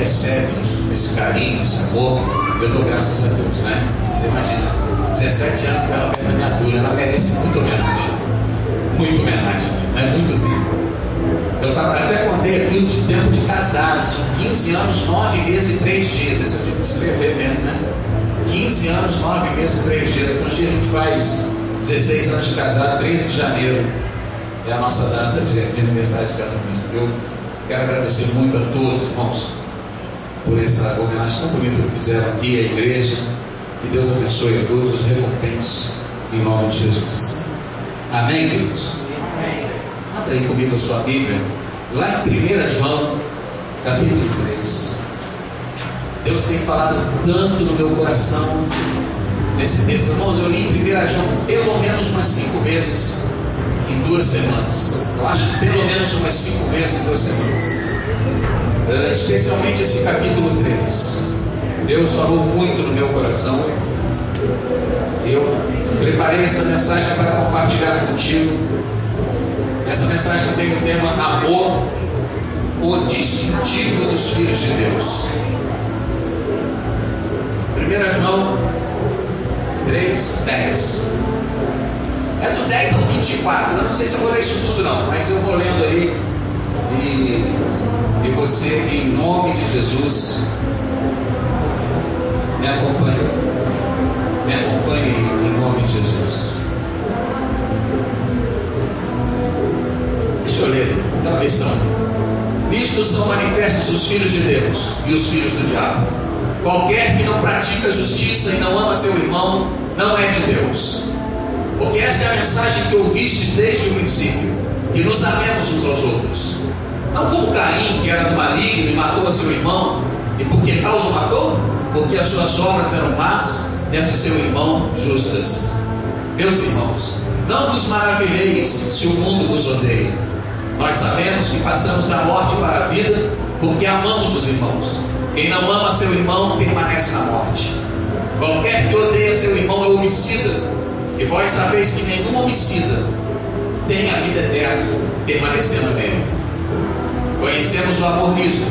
recebe esse carinho, esse amor, eu dou graças a Deus, né? Imagina, 17 anos que ela Roberta me atura, ela merece muito homenagem, né? Muito tempo. Eu até contei aqui de tempo de casado, são 15 anos, 9 meses e 3 dias, esse eu tive que escrever mesmo, né? 15 anos, 9 meses e 3 dias, daqui uns dias a gente faz 16 anos de casado, 13 de janeiro, é a nossa data de aniversário de casamento. Eu quero agradecer muito a todos, irmãos, por essa homenagem tão bonita que fizeram aqui à igreja. Que Deus abençoe a todos, os recompense em nome de Jesus. Amém, queridos? Amém. Abra aí comigo a sua Bíblia, lá em 1 João, capítulo 3. Deus tem falado tanto no meu coração nesse texto. Irmãos, eu li em 1 João pelo menos umas 5 vezes em 2 semanas. Eu acho que pelo menos umas 5 vezes em 2 semanas. Especialmente esse capítulo 3. Deus falou muito no meu coração. Eu preparei essa mensagem para compartilhar contigo. Essa mensagem tem o tema Amor, o distintivo dos filhos de Deus. 1 João 3, 10. É do 10 ao 24. Eu não sei se eu vou ler isso tudo não, mas eu vou lendo aí. E você, em nome de Jesus, me acompanhe em nome de Jesus. Deixa eu ler aquela versão. Nisto são manifestos os filhos de Deus e os filhos do diabo. Qualquer que não pratica a justiça e não ama seu irmão, não é de Deus. Porque esta é a mensagem que ouvistes desde o princípio, que nos amemos uns aos outros. Não como Caim, que era do maligno e matou a seu irmão. E por que causa o matou? Porque as suas obras eram más e as de seu irmão justas. Meus irmãos, não vos maravilheis se o mundo vos odeia. Nós sabemos que passamos da morte para a vida, porque amamos os irmãos. Quem não ama seu irmão permanece na morte. Qualquer que odeia seu irmão é homicida. E vós sabeis que nenhum homicida tem a vida eterna permanecendo nele. Conhecemos o amor nisto,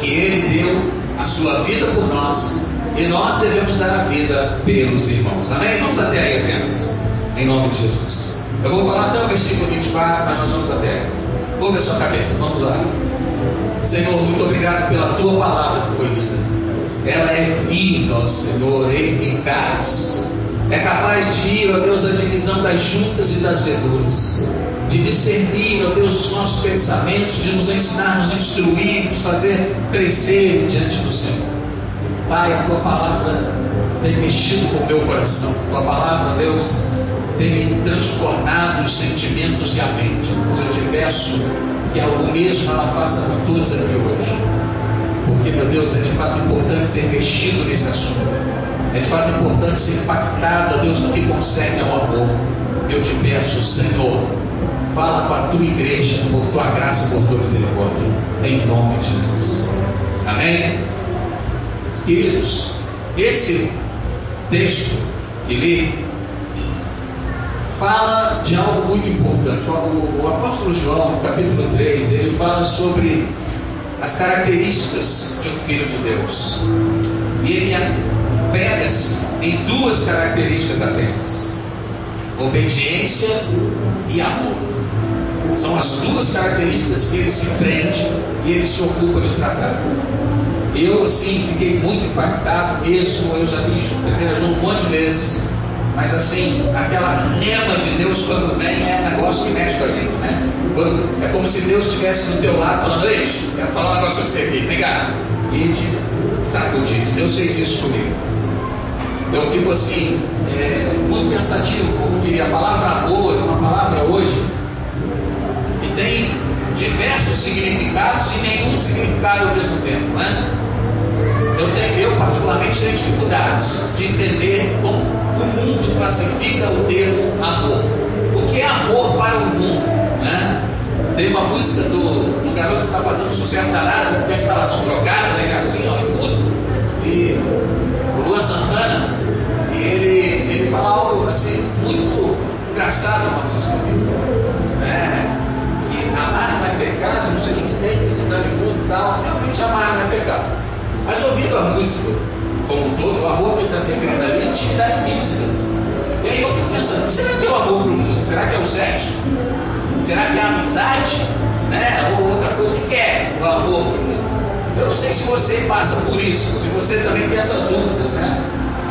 que ele deu a sua vida por nós, e nós devemos dar a vida pelos irmãos. Amém? Vamos até aí apenas, em nome de Jesus. Eu vou falar até o versículo 24, mas nós vamos até aí. Ouve a sua cabeça, vamos lá. Senhor, muito obrigado pela tua palavra que foi lida. Ela é viva, Senhor, é eficaz. É capaz de ir, ó Deus, à divisão das juntas e das verduras, de discernir, ó Deus, os nossos pensamentos, de nos ensinar, nos instruir, nos fazer crescer diante do Senhor. Pai, a tua palavra tem mexido com o meu coração. A tua palavra, Deus, tem transtornado os sentimentos e a mente. Mas eu te peço que o mesmo ela faça com todos aqui hoje. Porque, meu Deus, é de fato importante ser mexido nesse assunto. É de fato importante ser impactado, ó Deus, no que concerne ao amor. Eu te peço, Senhor, fala com a tua igreja, por tua graça, por tua misericórdia, em nome de Jesus. Amém? Queridos, esse texto que li fala de algo muito importante. O apóstolo João, no capítulo 3, ele fala sobre as características de um filho de Deus. E ele pega-se em 2 características apenas: obediência e amor. São as 2 características que ele se prende e ele se ocupa de tratar. Eu, assim, fiquei muito impactado mesmo. Eu já li 1 João um monte de vezes, mas assim, aquela rema de Deus quando vem é um negócio que mexe com a gente, né? É como se Deus estivesse do teu lado falando: ei, quero falar um negócio com você aqui, vem cá. E te sacudisse. Deus fez isso comigo. Eu fico assim, muito pensativo, porque a palavra amor é uma palavra hoje que tem diversos significados e nenhum significado ao mesmo tempo, né? Eu particularmente tenho dificuldades de entender como o mundo classifica o termo amor. O que é amor para o mundo, né? Tem uma música do garoto que está fazendo sucesso danado, que tem a instalação trocada, né? Assim, ó, em tudo. E o Luan Santana, ele fala algo assim, muito engraçado na música dele. Que amar não é pecado, não sei o que tem, que se dane muito e tal. Realmente amar não é pecado. diabo. Mas ouvindo a música como um todo, o amor que ele está se referindo ali é atividade física. E aí eu fico pensando, será que é o amor para o mundo? Será que é o sexo? Será que é a amizade? Né? Ou outra coisa que é o amor para o mundo? Eu não sei se você passa por isso, se você também tem essas dúvidas, né?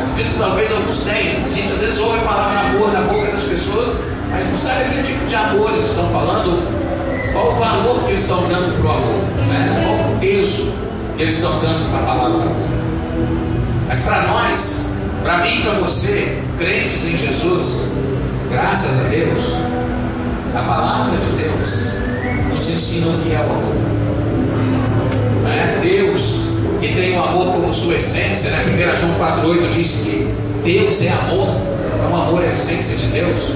Acredito que talvez alguns tenham. A gente às vezes ouve a palavra amor na boca das pessoas, mas não sabe que tipo de amor eles estão falando, qual o valor que eles estão dando para o amor, né? Qual o peso que eles estão dando para a palavra amor. Mas para nós, para mim e para você, crentes em Jesus, graças a Deus, a palavra de Deus nos ensina o que é o amor. Deus, que tem o amor como sua essência, né? 1 João 4,8 diz que Deus é amor, então o amor é a essência de Deus.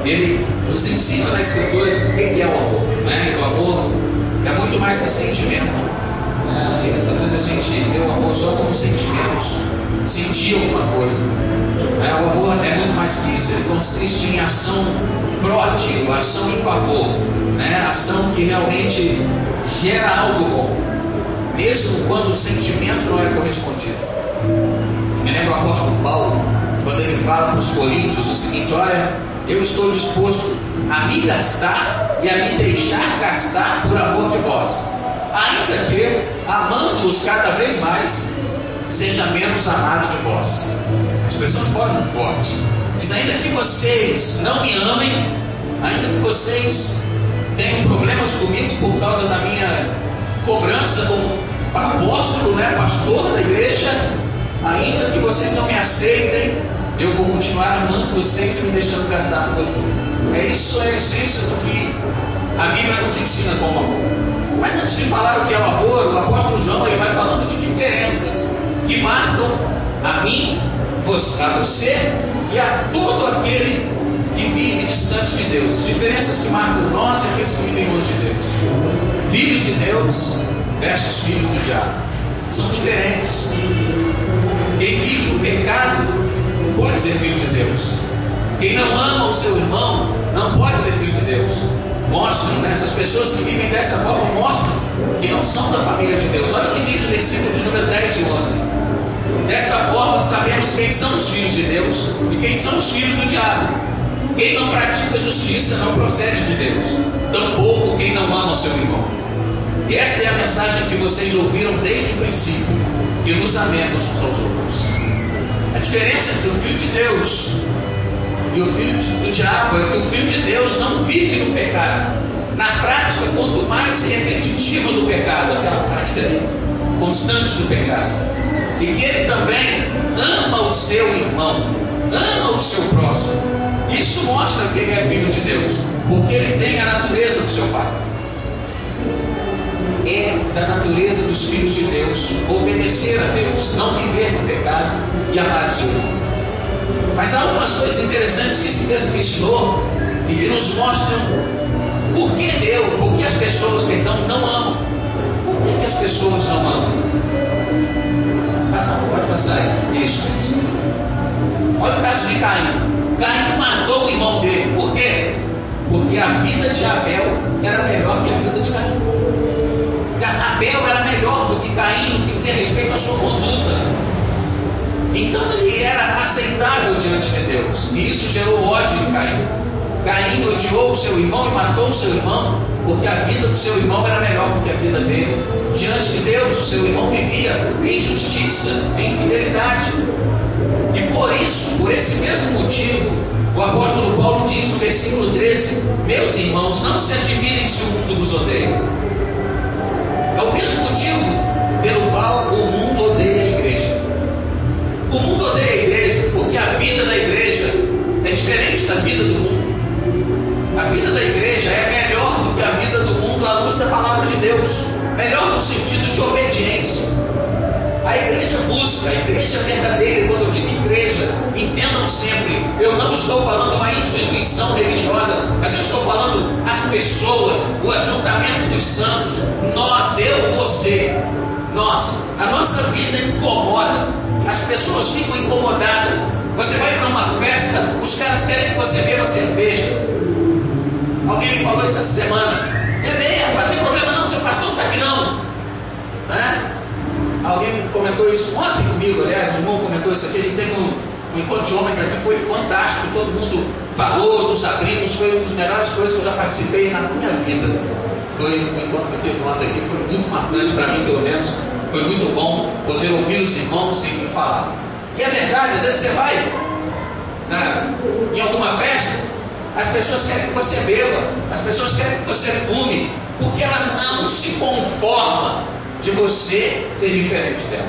Ele nos ensina na Escritura o que é o amor, né? O amor é muito mais que sentimento, né? Às vezes a gente vê o amor só como sentimentos, sentir alguma coisa, né? O amor é muito mais que isso, ele consiste em ação proativa, ação em favor, né? Ação que realmente gera algo bom, mesmo quando o sentimento não é correspondido. Me lembro o apóstolo Paulo, quando ele fala para os coríntios o seguinte: olha, eu estou disposto a me gastar e a me deixar gastar por amor de vós, ainda que, amando-os cada vez mais, seja menos amado de vós. A expressão de Paulo é muito forte. Diz: ainda que vocês não me amem, ainda que vocês tenham problemas comigo por causa da minha cobrança como apóstolo, né, pastor da igreja, ainda que vocês não me aceitem, eu vou continuar amando vocês e me deixando gastar com vocês. Isso é a essência do que a Bíblia nos ensina como amor. Mas antes de falar o que é o amor, o apóstolo João ele vai falando de diferenças que marcam a mim, a você e a todo aquele que vive distante de Deus. Diferenças que marcam nós e aqueles que vivem longe de Deus. Filhos de Deus versus filhos do diabo. São diferentes. Quem vive no pecado não pode ser filho de Deus. Quem não ama o seu irmão não pode ser filho de Deus. Mostram, né? Essas pessoas que vivem dessa forma mostram que não são da família de Deus. Olha o que diz o versículo de número 10 e 11. Desta forma sabemos quem são os filhos de Deus e quem são os filhos do diabo. Quem não pratica justiça não procede de Deus, tampouco quem não ama o seu irmão. E esta é a mensagem que vocês ouviram desde o princípio, que nos amemos uns aos outros. A diferença entre o filho de Deus e o filho do diabo é que o filho de Deus não vive no pecado. Na prática, quanto mais repetitivo do pecado, aquela prática ali, constante do pecado, e que ele também ama o seu irmão, ama o seu próximo. Isso mostra que ele é filho de Deus, porque ele tem a natureza do seu pai. É da natureza dos filhos de Deus obedecer a Deus, não viver no pecado e amar o seu irmão. Mas há algumas coisas interessantes que esse texto me ensinou e que nos mostram por que as pessoas, não amam. Por que as pessoas não amam? Pode passar aí. Isso. Olha o caso de Caim. Caim matou o irmão dele. Por quê? Porque a vida de Abel era melhor que a vida de Caim. Abel era melhor do que Caim no que dizia respeito à sua conduta. Então ele era aceitável diante de Deus. E isso gerou ódio em Caim. Caim odiou o seu irmão e matou o seu irmão, porque a vida do seu irmão era melhor do que a vida dele. Diante de Deus, o seu irmão vivia em justiça, em fidelidade. E por isso, por esse mesmo motivo, o apóstolo Paulo diz no versículo 13: meus irmãos, não se admirem se o mundo vos odeia. É o mesmo motivo pelo qual o mundo odeia a igreja. O mundo odeia a igreja porque a vida da igreja é diferente da vida do mundo. A vida da igreja é melhor do que a vida do mundo à luz da palavra de Deus. Melhor no sentido de obediência. A igreja busca, a igreja verdadeira. E quando eu digo igreja, entendam sempre, eu não estou falando uma instituição religiosa, mas eu estou falando as pessoas, o ajuntamento dos santos, nós, eu, você, nós. A nossa vida incomoda, as pessoas ficam incomodadas. Você vai para uma festa, os caras querem que você beba cerveja. Alguém me falou isso essa semana. Rapaz, não tem problema não, seu pastor não está aqui não. Alguém comentou isso ontem comigo, aliás, o irmão comentou isso aqui. A gente teve um encontro de homens aqui, foi fantástico, todo mundo falou, nos abrimos, foi uma das melhores coisas que eu já participei na minha vida. Foi um encontro que eu tive ontem aqui, foi muito marcante para mim, pelo menos. Foi muito bom poder ouvir os irmãos e falar. E é verdade, às vezes você vai em alguma festa, as pessoas querem que você beba, as pessoas querem que você fume, porque ela não se conforma de você ser diferente dela.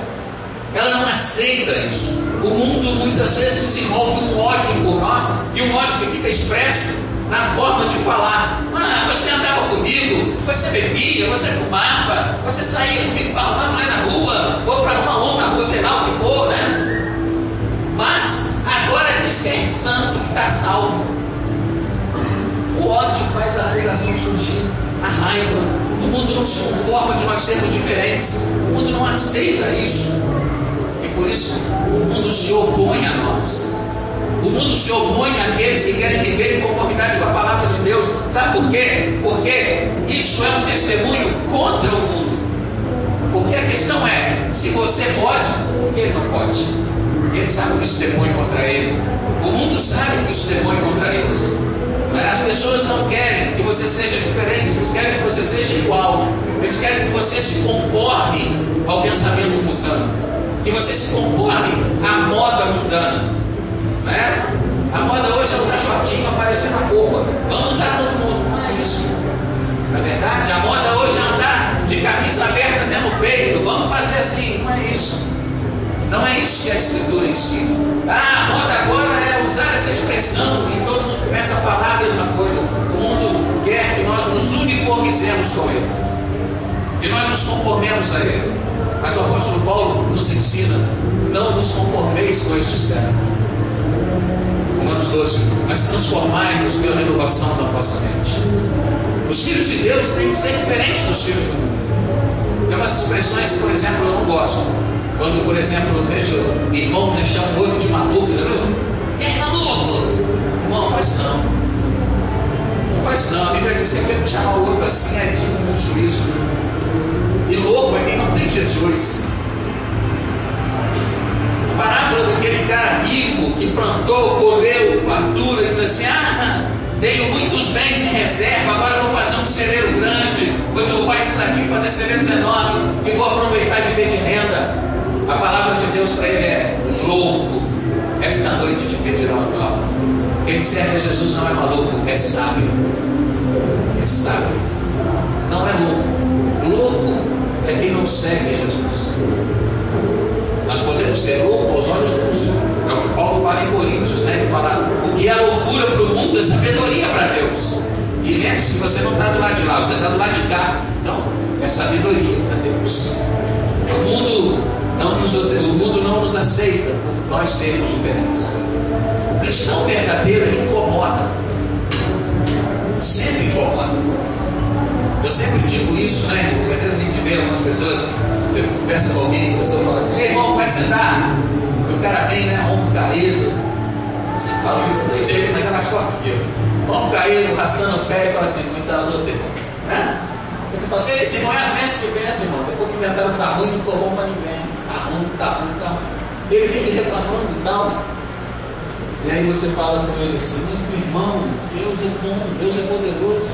Ela não aceita isso. O mundo muitas vezes desenvolve um ódio por nós, e um ódio que fica expresso na forma de falar. Você andava comigo, você bebia, você fumava, você saía comigo para arrumar mulher na rua, ou para arrumar homem na rua, sei lá o que for, né? Mas agora diz que é santo, que está salvo. O ódio faz a acusação surgir, a raiva. O mundo não se conforma de nós sermos diferentes. O mundo não aceita isso. E por isso o mundo se opõe a nós. O mundo se opõe àqueles que querem viver em conformidade com a palavra de Deus. Sabe por quê? Porque isso é um testemunho contra o mundo. Porque a questão é, se você pode, por que ele não pode? Ele sabe que isso depõe contra ele. O mundo sabe que isso depõe contra eles. As pessoas não querem que você seja diferente, eles querem que você seja igual. Eles querem que você se conforme ao pensamento mundano, que você se conforme à moda mundana, né? A moda hoje é usar shortinho aparecendo a roupa. Vamos usar todo mundo. Não é isso. Na verdade, a moda hoje é andar de camisa aberta até no peito. Vamos fazer assim. Não é isso. Não é isso que a Escritura ensina. A moda agora é usar essa expressão e todo mundo começa a falar a mesma coisa. O mundo quer que nós nos uniformizemos com ele, que nós nos conformemos a ele. Mas o apóstolo Paulo nos ensina: não vos conformeis com este século. Romanos 12, mas transformai-vos pela renovação da vossa mente. Os filhos de Deus têm que ser diferentes dos filhos do mundo. Tem umas expressões que, por exemplo, eu não gosto. Quando, por exemplo, eu vejo irmão deixar um outro de maluco, entendeu? É maluco! Irmão, faz não. Não faz não. A Bíblia diz que chamar o outro assim é digno de juízo. E louco é quem não tem Jesus. A parábola daquele cara rico que plantou, colheu fartura, diz assim: tenho muitos bens em reserva, agora vou fazer um celeiro grande, vou derrubar esses aqui, fazer celeiros enormes e vou aproveitar e viver de renda. A palavra de Deus para ele é: louco, esta noite te pedirão a tua alma. Quem serve a Jesus não é maluco, é sábio. É sábio, não é louco. Louco é quem não segue a Jesus. Nós podemos ser loucos aos olhos do mundo. É o que Paulo fala em Coríntios, né? Ele fala: o que é loucura para o mundo é sabedoria para Deus. E lembre-se que você não está do lado de lá, você está do lado de cá. Então, é sabedoria para Deus. O mundo não nos aceita por nós sermos diferentes. O cristão verdadeiro, ele incomoda. Sempre incomoda. Eu sempre digo isso, né? Às vezes a gente vê algumas pessoas, você conversa com alguém, a pessoa fala assim: ei, irmão, como é que você está? E o cara vem, né? Ombro caído. Você fala isso, não tem jeito, mas é mais forte que eu. Ombro caído, arrastando o pé e fala assim: cuidado, não tem. Né? Você fala: ei, esse irmão é as bênçãos que pensa, irmão. Depois que inventaram que tá ruim, não ficou bom para ninguém. Tá ruim, tá ruim, tá ruim. Ele vive reclamando e tal. E aí você fala com ele assim: mas meu irmão, Deus é bom, Deus é poderoso.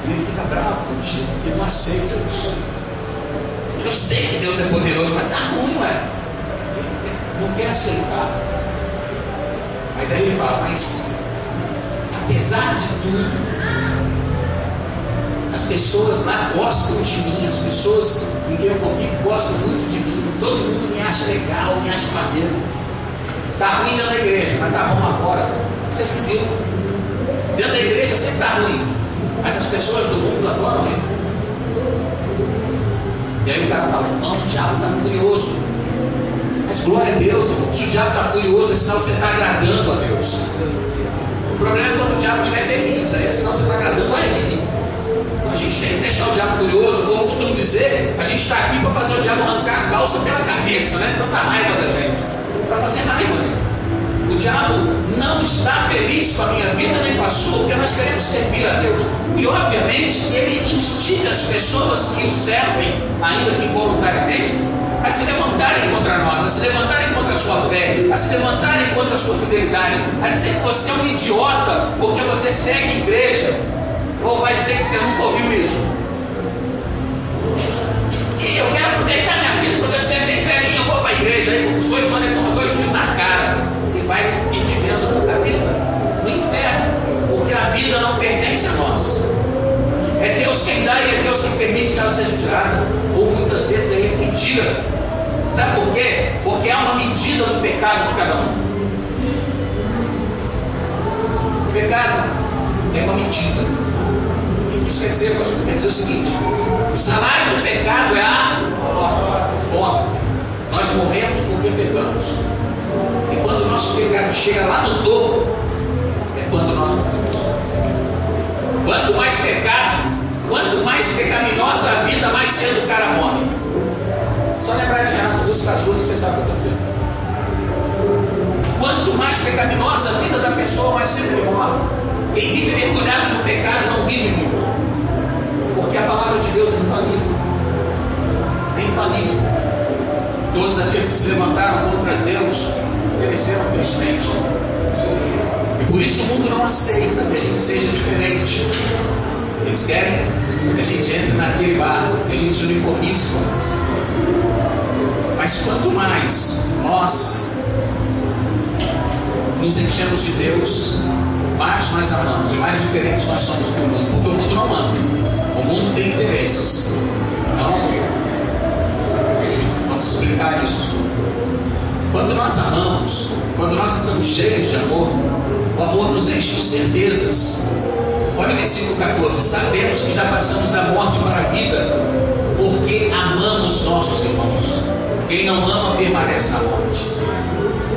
E ele fica bravo contigo, porque ele não aceita isso. Eu sei que Deus é poderoso, mas tá ruim, ué. Ele não quer aceitar. Mas aí ele fala: mas apesar de tudo, as pessoas lá gostam de mim, as pessoas em quem eu convivo gostam muito de mim, todo mundo me acha legal, me acha maneiro. Está ruim dentro da igreja, mas está bom lá fora. Isso é esquisito. Dentro da igreja sempre está ruim, mas as pessoas do mundo adoram ele. E aí o cara fala: não, o diabo está furioso. Mas glória a Deus, irmão. Se o diabo está furioso, é sinal que você está agradando a Deus. O problema é quando o diabo estiver feliz, aí é sinal que você está agradando a ele. A gente tem que deixar o diabo furioso. Como eu costumo dizer, a gente está aqui para fazer o diabo arrancar a calça pela cabeça, né? Tanta raiva da gente, para fazer raiva, né? O diabo não está feliz com a minha vida nem com a sua, porque nós queremos servir a Deus. E obviamente ele instiga as pessoas que o servem, ainda que involuntariamente, a se levantar levantarem contra nós, a se levantarem contra a sua fé, a se levantarem contra a sua fidelidade, a dizer que você é um idiota porque você segue igreja, ou vai dizer que você nunca ouviu isso. E eu quero aproveitar minha vida, quando eu estiver bem velhinho, eu vou para a igreja, aí o sua irmã toma 2 tiros na cara e vai pedir bênção no capeta, no inferno, porque a vida não pertence a nós. É Deus quem dá e é Deus quem permite que ela seja tirada, ou muitas vezes é Ele que tira. Sabe por quê? Porque há uma medida do pecado de cada um. O pecado é uma medida. O que isso quer dizer, pastor? Quer dizer o seguinte: o salário do pecado é a morte. Nós morremos porque pecamos. E quando o nosso pecado chega lá no topo, é quando nós morremos. Quanto mais pecado, quanto mais pecaminosa a vida, mais cedo o cara morre. Só lembrar de Renato Russo Cazuza que você sabe o que eu estou dizendo. Quanto mais pecaminosa a vida da pessoa, mais cedo ele morre. Quem vive mergulhado no pecado não vive muito, porque a palavra de Deus é infalível. É infalível. Todos aqueles que se levantaram contra Deus pereceram tristemente. E por isso o mundo não aceita que a gente seja diferente. Eles querem que a gente entre naquele barco, que a gente se uniformize com eles. Mas quanto mais nós nos enchemos de Deus, mais nós amamos e mais diferentes nós somos do mundo. Porque o mundo não ama. O mundo tem interesses. Não. Vamos explicar isso. Quando nós amamos, quando nós estamos cheios de amor, o amor nos enche de certezas. Olha o versículo 14: sabemos que já passamos da morte para a vida, porque amamos nossos irmãos. Quem não ama permanece na morte.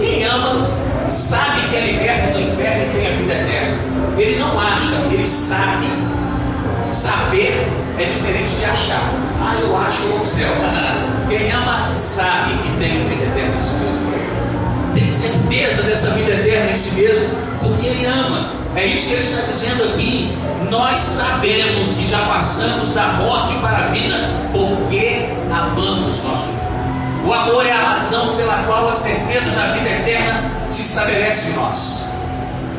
Quem ama sabe que é liberto do inferno e tem a vida eterna. Ele não acha, ele sabe. Saber é diferente de achar. Ah, eu acho que eu vou pro céu. Quem ama sabe que tem a vida eterna em si mesmo. Tem certeza dessa vida eterna em si mesmo, porque ele ama. É isso que ele está dizendo aqui. Nós sabemos que já passamos da morte para a vida, porque amamos nosso irmão. O amor é a razão pela qual a certeza da vida eterna se estabelece em nós.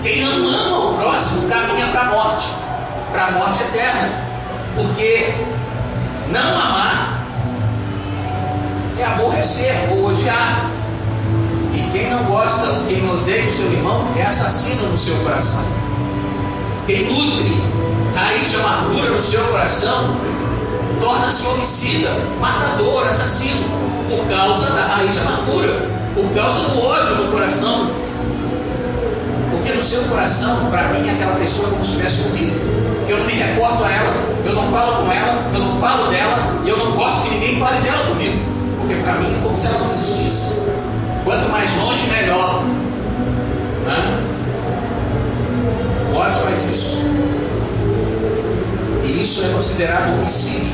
Quem não ama o próximo caminha para a morte eterna, porque não amar é aborrecer ou odiar. E quem não gosta, quem odeia o seu irmão é assassino no seu coração. Quem nutre raiz de amargura no seu coração torna-se homicida, matador, assassino, por causa da raiz de amargura, por causa do ódio no coração. Porque no seu coração, para mim, aquela pessoa é como se tivesse morrido. Eu não me reporto a ela, eu não falo com ela, eu não falo dela, e eu não gosto que ninguém fale dela comigo, porque para mim é como se ela não existisse. Quanto mais longe, melhor. O ódio faz isso. E isso é considerado homicídio.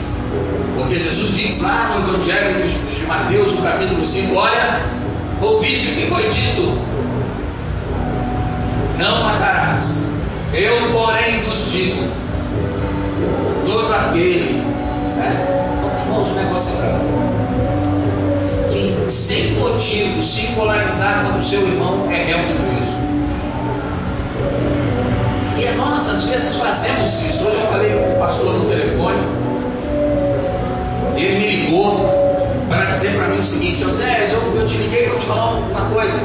Porque Jesus diz lá no Evangelho de Mateus, no capítulo 5, olha, ouviste o que foi dito: não matarás. Eu, porém, vos digo, todo aquele, irmãos, o negócio é bravo, que sem motivo se polarizar contra o seu irmão é réu do juízo. E nós às vezes fazemos isso. Hoje eu falei com o pastor no telefone, ele me ligou para dizer para mim o seguinte: José, eu te liguei para te falar uma coisa.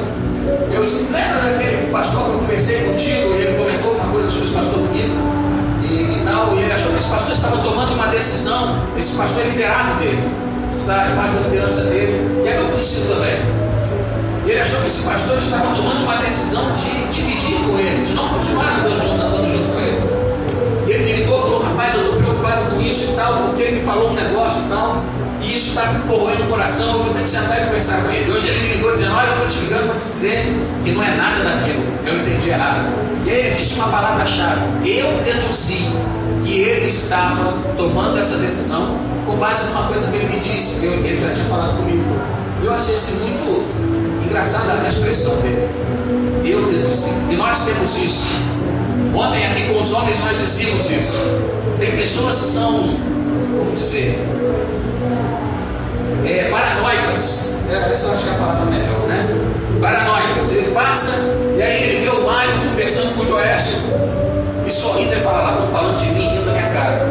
Eu lembro daquele pastor que eu conversei contigo, e ele comentou uma coisa sobre esse pastor comigo e tal, e ele achou que esse pastor estava tomando uma decisão. Esse pastor é liderado dele, sabe, parte da liderança dele, e é meu conhecido também. E ele achou que esse pastor estava tomando uma decisão de dividir com ele, de não continuar andando junto com ele. E ele me ligou e falou: rapaz, eu estou preocupado com isso e tal, porque ele me falou um negócio e tal, e isso está me corroendo o coração, eu vou ter que sentar e conversar com ele. Hoje ele me ligou dizendo: olha, eu estou te ligando para te dizer que não é nada daquilo, eu entendi errado. E aí ele disse uma palavra-chave: eu deduzi que ele estava tomando essa decisão com base numa coisa que ele me disse, que ele já tinha falado comigo. Eu achei isso muito engraçado, a expressão dele. Eu deduzi. E nós temos isso. Ontem aqui com os homens nós dizíamos isso. Tem pessoas que são, vamos dizer, paranoicas. Essa eu acho que é a palavra melhor, né? Paranoicas. Ele passa e aí ele vê o Mário conversando com o Joécio e sorrindo. Ele fala: lá, estão falando de mim, rindo da minha cara.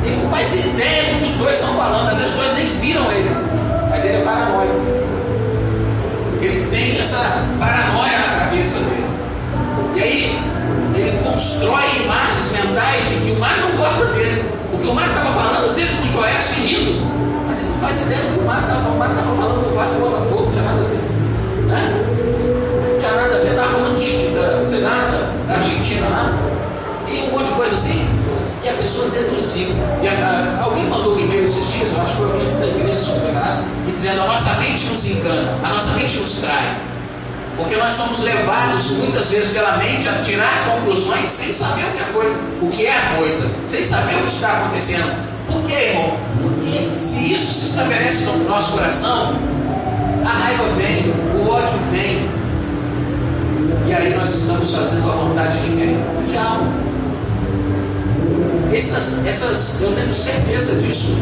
Ele não faz ideia do que os dois estão falando, às vezes os dois nem viram ele, mas ele é paranoico. Ele tem essa paranoia na cabeça dele. E aí ele constrói imagens mentais de que o Mário não gosta dele, porque o Mário estava falando dele com o Joécio e rindo, mas ele não faz ideia do que o Mário estava falando. O Mário estava falando do Vasco Botafogo, não tinha nada a ver, né? Não tinha nada a ver, estava falando sei lá, da Argentina lá, e um monte de coisa assim. E a pessoa deduziu. Alguém mandou um e-mail esses dias, eu acho que foi alguém da igreja, se não me engano, e dizendo: a nossa mente nos engana, a nossa mente nos trai, porque nós somos levados muitas vezes pela mente a tirar conclusões sem saber o que é a coisa, sem saber o que está acontecendo. Por quê, irmão? Porque se isso se estabelece no nosso coração, a raiva vem, o ódio vem, e aí nós estamos fazendo a vontade de quem? Do diabo. Eu tenho certeza disso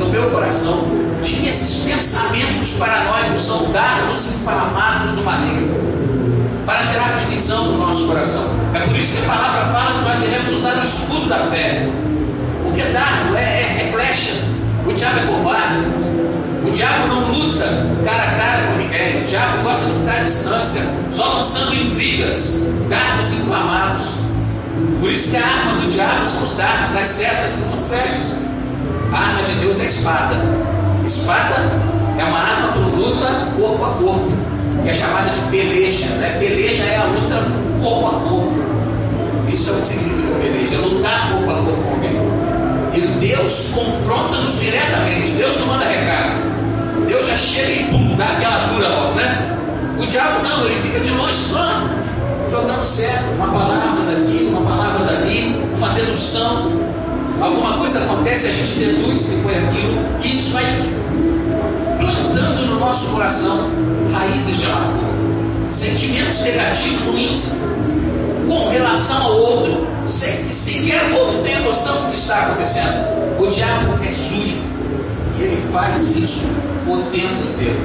no meu coração. Tinha esses pensamentos paranoicos, são dardos inflamados do maligno para gerar divisão no nosso coração. É por isso que a palavra fala que nós devemos usar o escudo da fé, porque dardo é flecha. O diabo é covarde. O diabo não luta cara a cara com ninguém. O diabo gosta de ficar à distância, só lançando intrigas, dardos inflamados. Por isso que a arma do diabo são os dardos, as setas, que são flechas. A arma de Deus é a espada. Espada é uma arma para luta corpo a corpo, que é chamada de peleja, né? Peleja é a luta corpo a corpo. Isso é o que significa peleja, é lutar corpo a corpo com alguém. E Deus confronta-nos diretamente. Deus não manda recado. Deus já chega e pum, dá aquela dura logo, né? O diabo não, ele fica de longe só jogando certo, uma palavra daqui, uma palavra dali, uma dedução. Alguma coisa acontece, a gente deduz que foi aquilo, e isso vai plantando no nosso coração raízes de amargura, sentimentos negativos, ruins, com relação ao outro, sem que sequer o outro tenha noção do que está acontecendo. O diabo é sujo e ele faz isso o tempo inteiro.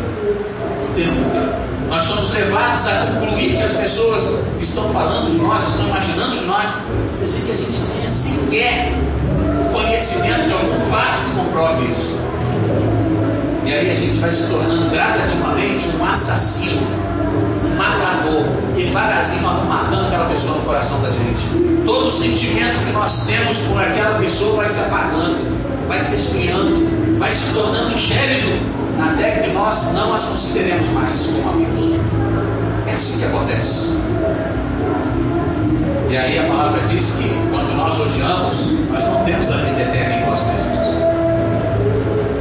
O tempo inteiro. Nós somos levados a concluir que as pessoas estão falando de nós, estão imaginando de nós, sem que a gente tenha sequer conhecimento de algum fato que comprove isso. E aí a gente vai se tornando gradativamente um assassino, um matador, e devagarzinho nós vamos matando aquela pessoa no coração da gente. Todo o sentimento que nós temos por aquela pessoa vai se apagando, vai se esfriando, vai se tornando gélido, até que nós não as consideremos mais como amigos. É assim que acontece. E aí a palavra diz que quando nós odiamos, nós não temos a vida eterna em nós mesmos.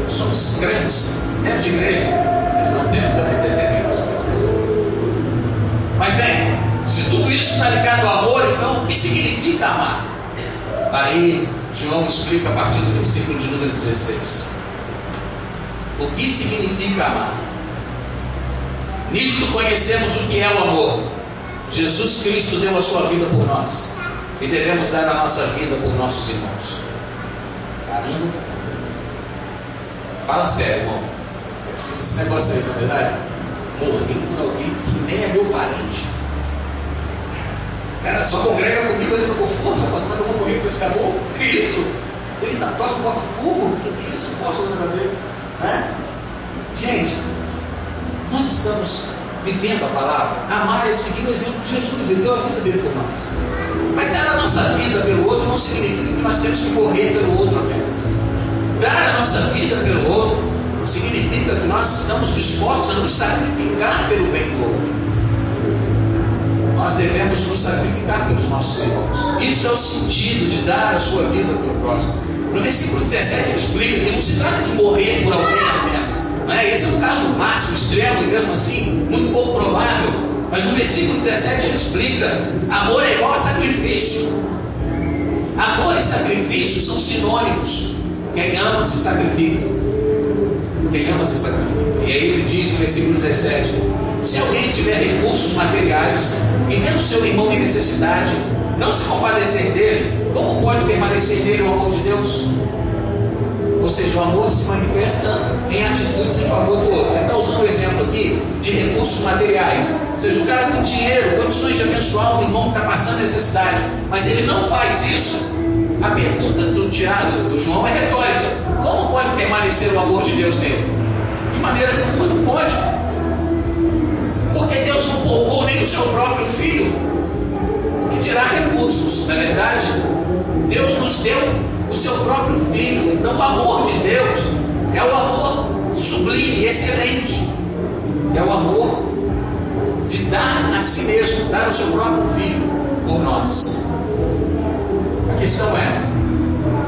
Somos crentes, membros de igreja, mas não temos a vida eterna em nós mesmos. Mas bem, se tudo isso está ligado ao amor, então o que significa amar? Aí João explica a partir do versículo de número 16. O que significa amar? Nisto conhecemos o que é o amor. Jesus Cristo deu a sua vida por nós, e devemos dar a nossa vida por nossos irmãos. Caramba! Fala sério, irmão. Esse negócio aí, na verdade, morrer por alguém que nem é meu parente. Cara, só congrega comigo ali no conforto, rapaz. Como é que eu vou morrer com esse caboclo? Que isso? Ele tá torce pro Botafogo? Que isso? Não posso fazer na cabeça. Gente, nós estamos vivendo a palavra. Amar é seguir o exemplo de Jesus. Ele deu a vida dele por nós. Mas dar a nossa vida pelo outro não significa que nós temos que morrer pelo outro apenas. Dar a nossa vida pelo outro significa que nós estamos dispostos a nos sacrificar pelo bem do outro. Nós devemos nos sacrificar pelos nossos irmãos. Isso é o sentido de dar a sua vida pelo próximo. No versículo 17 ele explica que não se trata de morrer por alguém apenas, né? Esse é um caso máximo, extremo e mesmo assim muito pouco provável. Mas no versículo 17 ele explica: amor é igual a sacrifício. Amor e sacrifício são sinônimos. Quem ama se sacrifica. Quem ama se sacrifica. E aí ele diz no versículo 17: se alguém tiver recursos materiais e vendo seu irmão em necessidade, não se compadecer dele, como pode permanecer nele o amor de Deus? Ou seja, o amor se manifesta em atitudes em favor do outro. Então recursos materiais. Ou seja, o cara tem dinheiro, condições de abençoar o irmão que está passando necessidade, mas ele não faz isso. A pergunta do João é retórica: como pode permanecer o amor de Deus nele? De maneira nenhuma, não pode. Porque Deus não poupou nem o seu próprio filho, o que dirá recursos, não é verdade? Deus nos deu o seu próprio filho. Então o amor de Deus é o amor sublime, excelente. É o amor de dar a si mesmo, dar o seu próprio filho por nós. A questão é,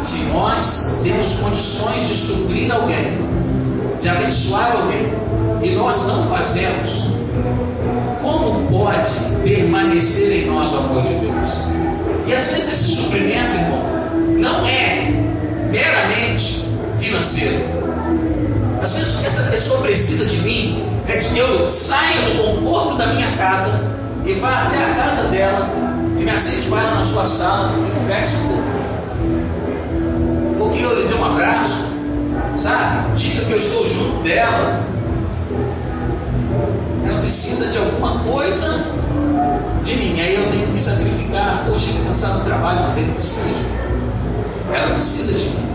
se nós temos condições de suprir alguém, de abençoar alguém, e nós não fazemos, como pode permanecer em nós o amor de Deus? E às vezes esse suprimento, irmão, não é meramente financeiro. Às vezes o que essa pessoa precisa de mim é de que eu saia do conforto da minha casa e vá até a casa dela e me aceite para ela na sua sala e converse um pouco. Porque eu lhe dei um abraço, sabe? Diga que eu estou junto dela. Ela precisa de alguma coisa de mim, aí eu tenho que me sacrificar. Poxa, ele é cansado do trabalho, mas ele precisa de mim. Ela precisa de mim.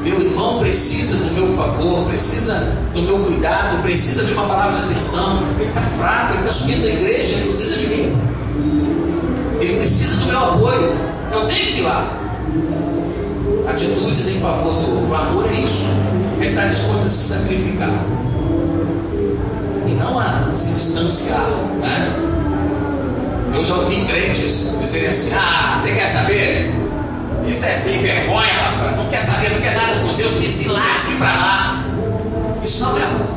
Meu irmão precisa do meu favor, precisa do meu cuidado, precisa de uma palavra de atenção. Ele está fraco, ele está subindo da igreja, ele precisa de mim. Ele precisa do meu apoio. Eu tenho que ir lá. Atitudes em favor do outro. O amor é isso. É estar disposto a se sacrificar. E não a se distanciar, né? Eu já ouvi crentes dizerem assim: ah, você quer saber? Isso é sem vergonha, rapaz. Não quer saber, não quer nada com Deus, que se lasque para lá. Isso não é amor.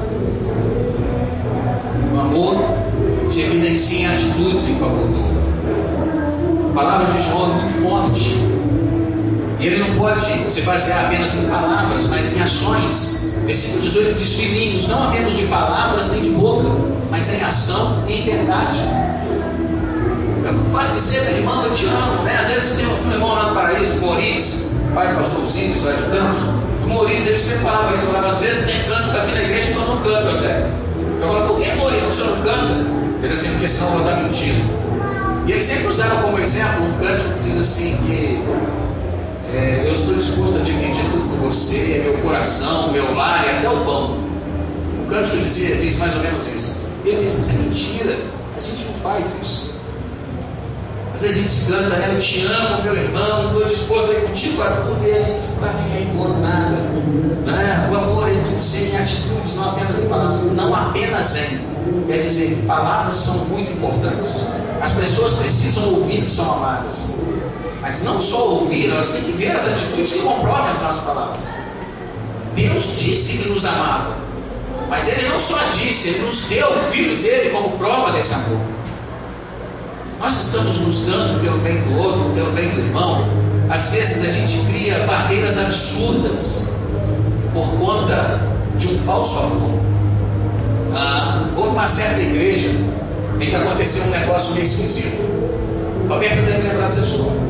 O amor se evidencia em atitudes em favor do outro. A palavra de João é muito forte. E ele não pode se basear apenas em palavras, mas em ações. Versículo 18 diz: filhinhos, não apenas de palavras nem de boca, mas em ação e em verdade. É muito fácil dizer, meu irmão, eu te amo, né? Às vezes tem um irmão lá no Paraíso, o Moriz, pai do pastor Simples, lá de Campos. O Moriz, ele sempre falava isso, às vezes tem cântico aqui na igreja que eu não canto, José. Eu falava: por que, Moriz, o senhor não canta? Ele disse assim: porque senão eu vou estar mentindo. E ele sempre usava como exemplo um cântico que diz assim que eu estou disposto a dividir tudo com você, meu coração, meu lar e até o pão. O cântico diz mais ou menos isso. E ele diz: isso é mentira, a gente não faz isso. Às vezes a gente canta, né? Eu te amo, meu irmão, estou disposto a ir contigo a tudo, e a gente não está nem aí por nada, né? O amor ele tem que ser em atitudes, não apenas em palavras. Não apenas em. Quer dizer, palavras são muito importantes. As pessoas precisam ouvir que são amadas. Mas não só ouvir, elas têm que ver as atitudes que comprovem as nossas palavras. Deus disse que nos amava, mas Ele não só disse, Ele nos deu o Filho dele como prova desse amor. Nós estamos buscando pelo bem do outro, pelo bem do irmão. Às vezes a gente cria barreiras absurdas por conta de um falso amor. Houve uma certa igreja em que aconteceu um negócio meio esquisito. O Roberto deve lembrar dessa história.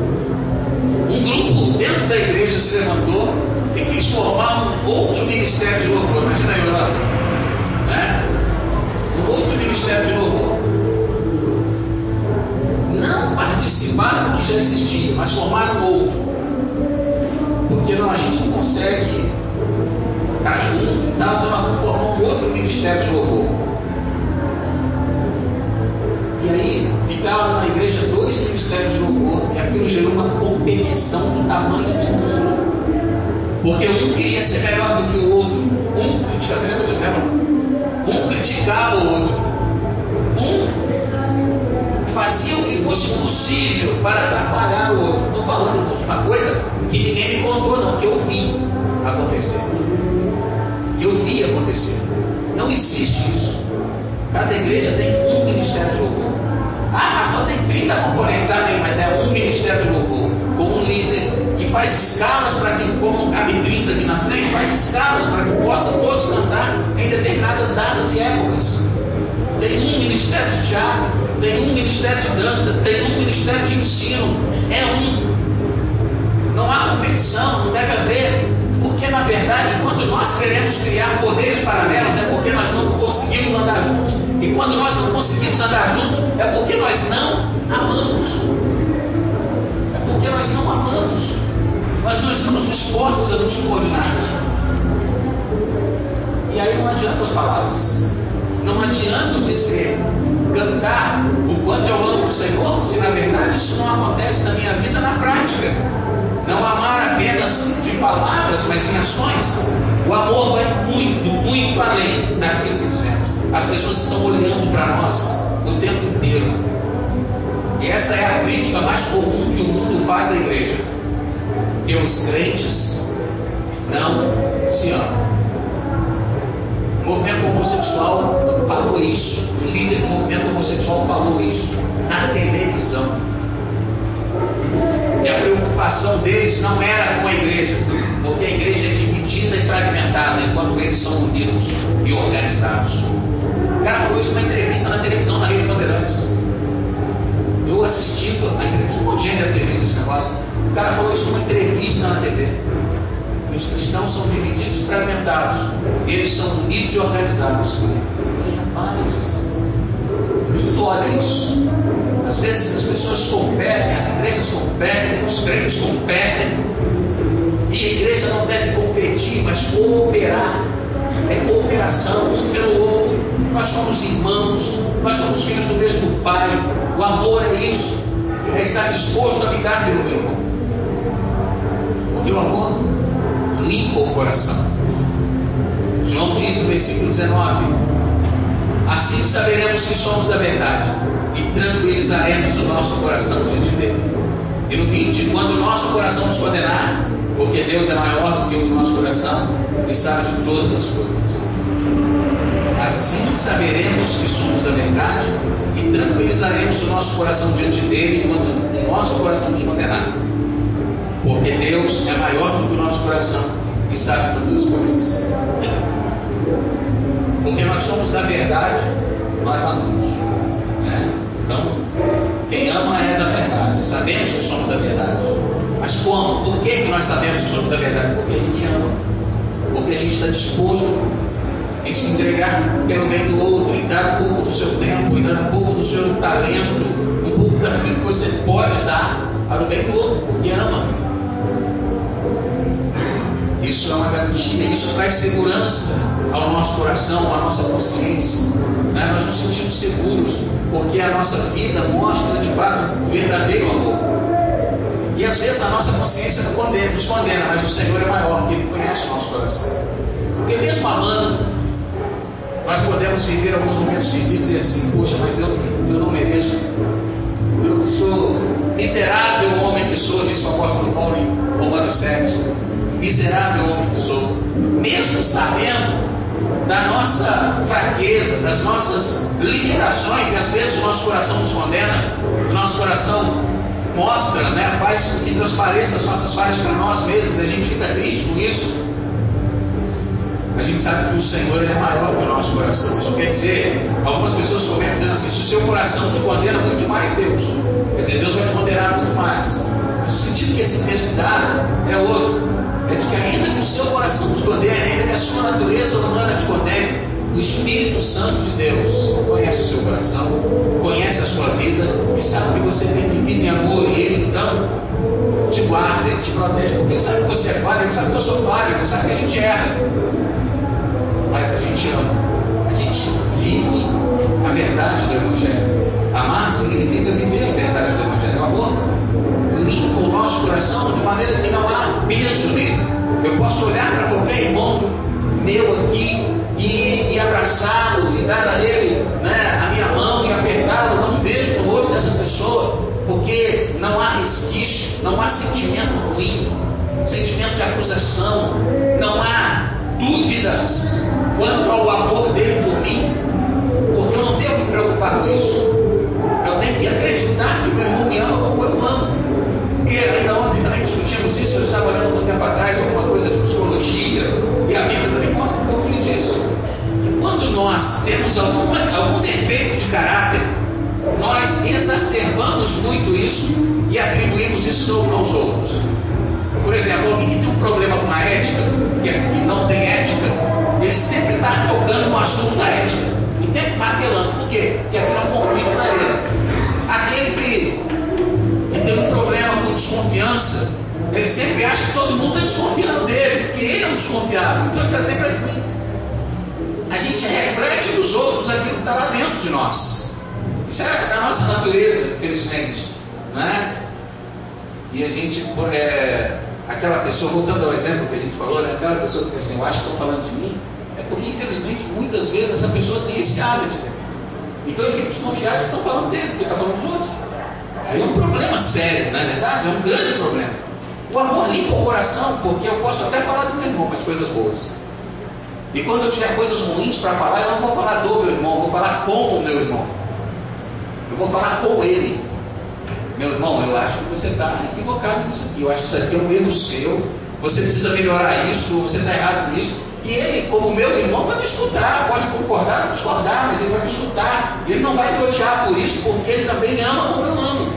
Um grupo dentro da igreja se levantou e quis formar um outro ministério de louvor. Imagina aí, né? Um outro ministério de louvor. Não participaram do que já existia, mas formaram outro. Porque não, a gente não consegue estar junto e tal, então nós vamos formar um outro ministério de louvor. E aí ficaram na igreja 2 ministérios de louvor, e aquilo gerou uma competição do tamanho do mundo. Porque um queria ser melhor do que o outro. Um criticava, você lembra disso, lembra? Um criticava o outro. Um fazia o que fosse possível para atrapalhar o outro. Estou falando de uma coisa que ninguém me contou, não, que eu vi acontecer. Que eu vi acontecer. Não existe isso. Cada igreja tem um ministério de louvor. Pastor, tem 30 componentes. Tem, mas é um ministério de louvor, com um líder que faz escalas para que, como não cabe 30 aqui na frente, faz escalas para que possam todos cantar em determinadas datas e épocas. Tem um ministério de teatro, tem um ministério de dança, tem um ministério de ensino. É um. Não há competição, não deve haver. Porque na verdade, quando nós queremos criar poderes paralelos, é porque nós não conseguimos andar juntos. E quando Quando nós não conseguimos andar juntos, é porque nós não amamos. É porque nós não amamos. Nós não estamos dispostos a nos subordinar. E aí não adianta as palavras. Não adianta eu dizer, cantar o quanto eu amo o Senhor, se na verdade isso não acontece na minha vida na prática. Não amar apenas de palavras, mas em ações. O amor vai muito, muito além daquilo que dizemos. As pessoas estão olhando para nós o tempo inteiro. E essa é a crítica mais comum que o mundo faz à igreja. Que os crentes não se amam. O movimento homossexual falou isso. O líder do movimento homossexual falou isso na televisão. E a preocupação deles não era com a igreja, porque a igreja é dividida e fragmentada, enquanto eles são unidos e organizados. O cara falou isso numa entrevista na televisão, na Rede Bandeirantes. Eu assisti a entrevista, um monte de gente deve ter visto esse negócio. O cara falou isso numa entrevista na TV. E os cristãos são divididos e fragmentados. Eles são unidos e organizados. E rapaz, tu olha isso. Às vezes as pessoas competem, as igrejas competem, os crentes competem. E a igreja não deve competir, mas cooperar. É cooperação, um pelo outro. Nós somos irmãos, nós somos filhos do mesmo Pai. O amor é isso, é estar disposto a lidar pelo meu irmão. Porque o amor limpa o coração. João diz no versículo 19: assim saberemos que somos da verdade e tranquilizaremos o nosso coração diante dele. E no 20: quando o nosso coração nos condenar, porque Deus é maior do que o nosso coração e sabe de todas as coisas. Assim saberemos que somos da verdade e tranquilizaremos o nosso coração diante dele quando o nosso coração nos condenar. Porque Deus é maior do que o nosso coração e sabe todas as coisas. Porque nós somos da verdade, nós amamos. Né? Então, quem ama é da verdade. Sabemos que somos da verdade. Mas como? Por que nós sabemos que somos da verdade? Porque a gente ama. Porque a gente está disposto em se entregar pelo bem do outro, em dar um pouco do seu tempo, em dar um pouco do seu talento, um pouco daquilo que você pode dar para o bem do outro, porque ama. Isso é uma garantia, isso traz segurança ao nosso coração, à nossa consciência. Né? Nós nos sentimos seguros, porque a nossa vida mostra de fato o verdadeiro amor. E às vezes a nossa consciência nos condena, mas o Senhor é maior, porque Ele conhece o nosso coração. Porque mesmo amando, nós podemos viver alguns momentos difíceis e assim, poxa, mas eu não mereço. Eu sou miserável homem que sou, disse o apóstolo Paulo em Romanos 7. Miserável homem que sou. Mesmo sabendo da nossa fraqueza, das nossas limitações, e às vezes o nosso coração nos condena, o nosso coração mostra, né, faz com que transpareça as nossas falhas para nós mesmos, a gente fica triste com isso. A gente sabe que o Senhor Ele é maior que o nosso coração. Isso quer dizer, algumas pessoas comentam dizendo assim: se o seu coração te condena muito mais, Deus, quer dizer, Deus vai te condenar muito mais. Mas o sentido que esse texto dá é outro. É de que ainda que o seu coração te condene, ainda que a sua natureza humana te condene, o Espírito Santo de Deus conhece o seu coração, conhece a sua vida e sabe que você tem vivido em amor, e Ele então te guarda, Ele te protege, porque Ele sabe que você é falho, Ele sabe que eu sou falho, Ele sabe que a gente erra. Mas a gente ama, a gente vive a verdade do Evangelho. Amar significa viver a verdade do Evangelho. O amor limpa o nosso coração de maneira que não há peso nele. Eu posso olhar para qualquer irmão meu aqui e abraçá-lo e dar a ele, né, a minha mão e apertá-lo, não vejo no rosto dessa pessoa, porque não há resquício, não há sentimento ruim, sentimento de acusação, não há dúvidas quanto ao amor dele por mim, porque eu não devo me preocupar com isso. Eu tenho que acreditar que meu irmão me ama como eu amo. Porque ainda ontem também discutimos isso, eu estava olhando um tempo atrás alguma coisa de psicologia, e a Bíblia também mostra um pouquinho disso. Que quando nós temos algum defeito de caráter, nós exacerbamos muito isso e atribuímos isso aos outros. Por exemplo, alguém que tem um problema com a ética, que não tem ética, ele sempre está tocando no assunto da ética. O tempo martelando. Por quê? Porque aquilo é um conflito para ele. Aquele que tem um problema com desconfiança, ele sempre acha que todo mundo está desconfiando dele, porque ele é um desconfiado. Então ele está sempre assim. A gente reflete dos outros aquilo que está lá dentro de nós. Isso é da nossa natureza, infelizmente. Né? E a gente, aquela pessoa, voltando ao exemplo que a gente falou, né? Aquela pessoa que fica assim, eu acho que estão falando de mim, é porque infelizmente muitas vezes essa pessoa tem esse hábito. Então ele fica desconfiado que estão falando dele, porque está falando dos outros. Aí é um problema sério, não é verdade? É um grande problema. O amor limpa o coração, porque eu posso até falar do meu irmão, mas coisas boas. E quando eu tiver coisas ruins para falar, eu não vou falar do meu irmão, eu vou falar com o meu irmão. Eu vou falar com ele. Meu irmão, eu acho que você está equivocado nisso aqui. Eu acho que isso aqui é um erro seu. Você precisa melhorar isso, você está errado nisso. E ele, como meu irmão, vai me escutar. Pode concordar ou discordar, mas ele vai me escutar. E ele não vai me odiar por isso, porque ele também ama como eu amo.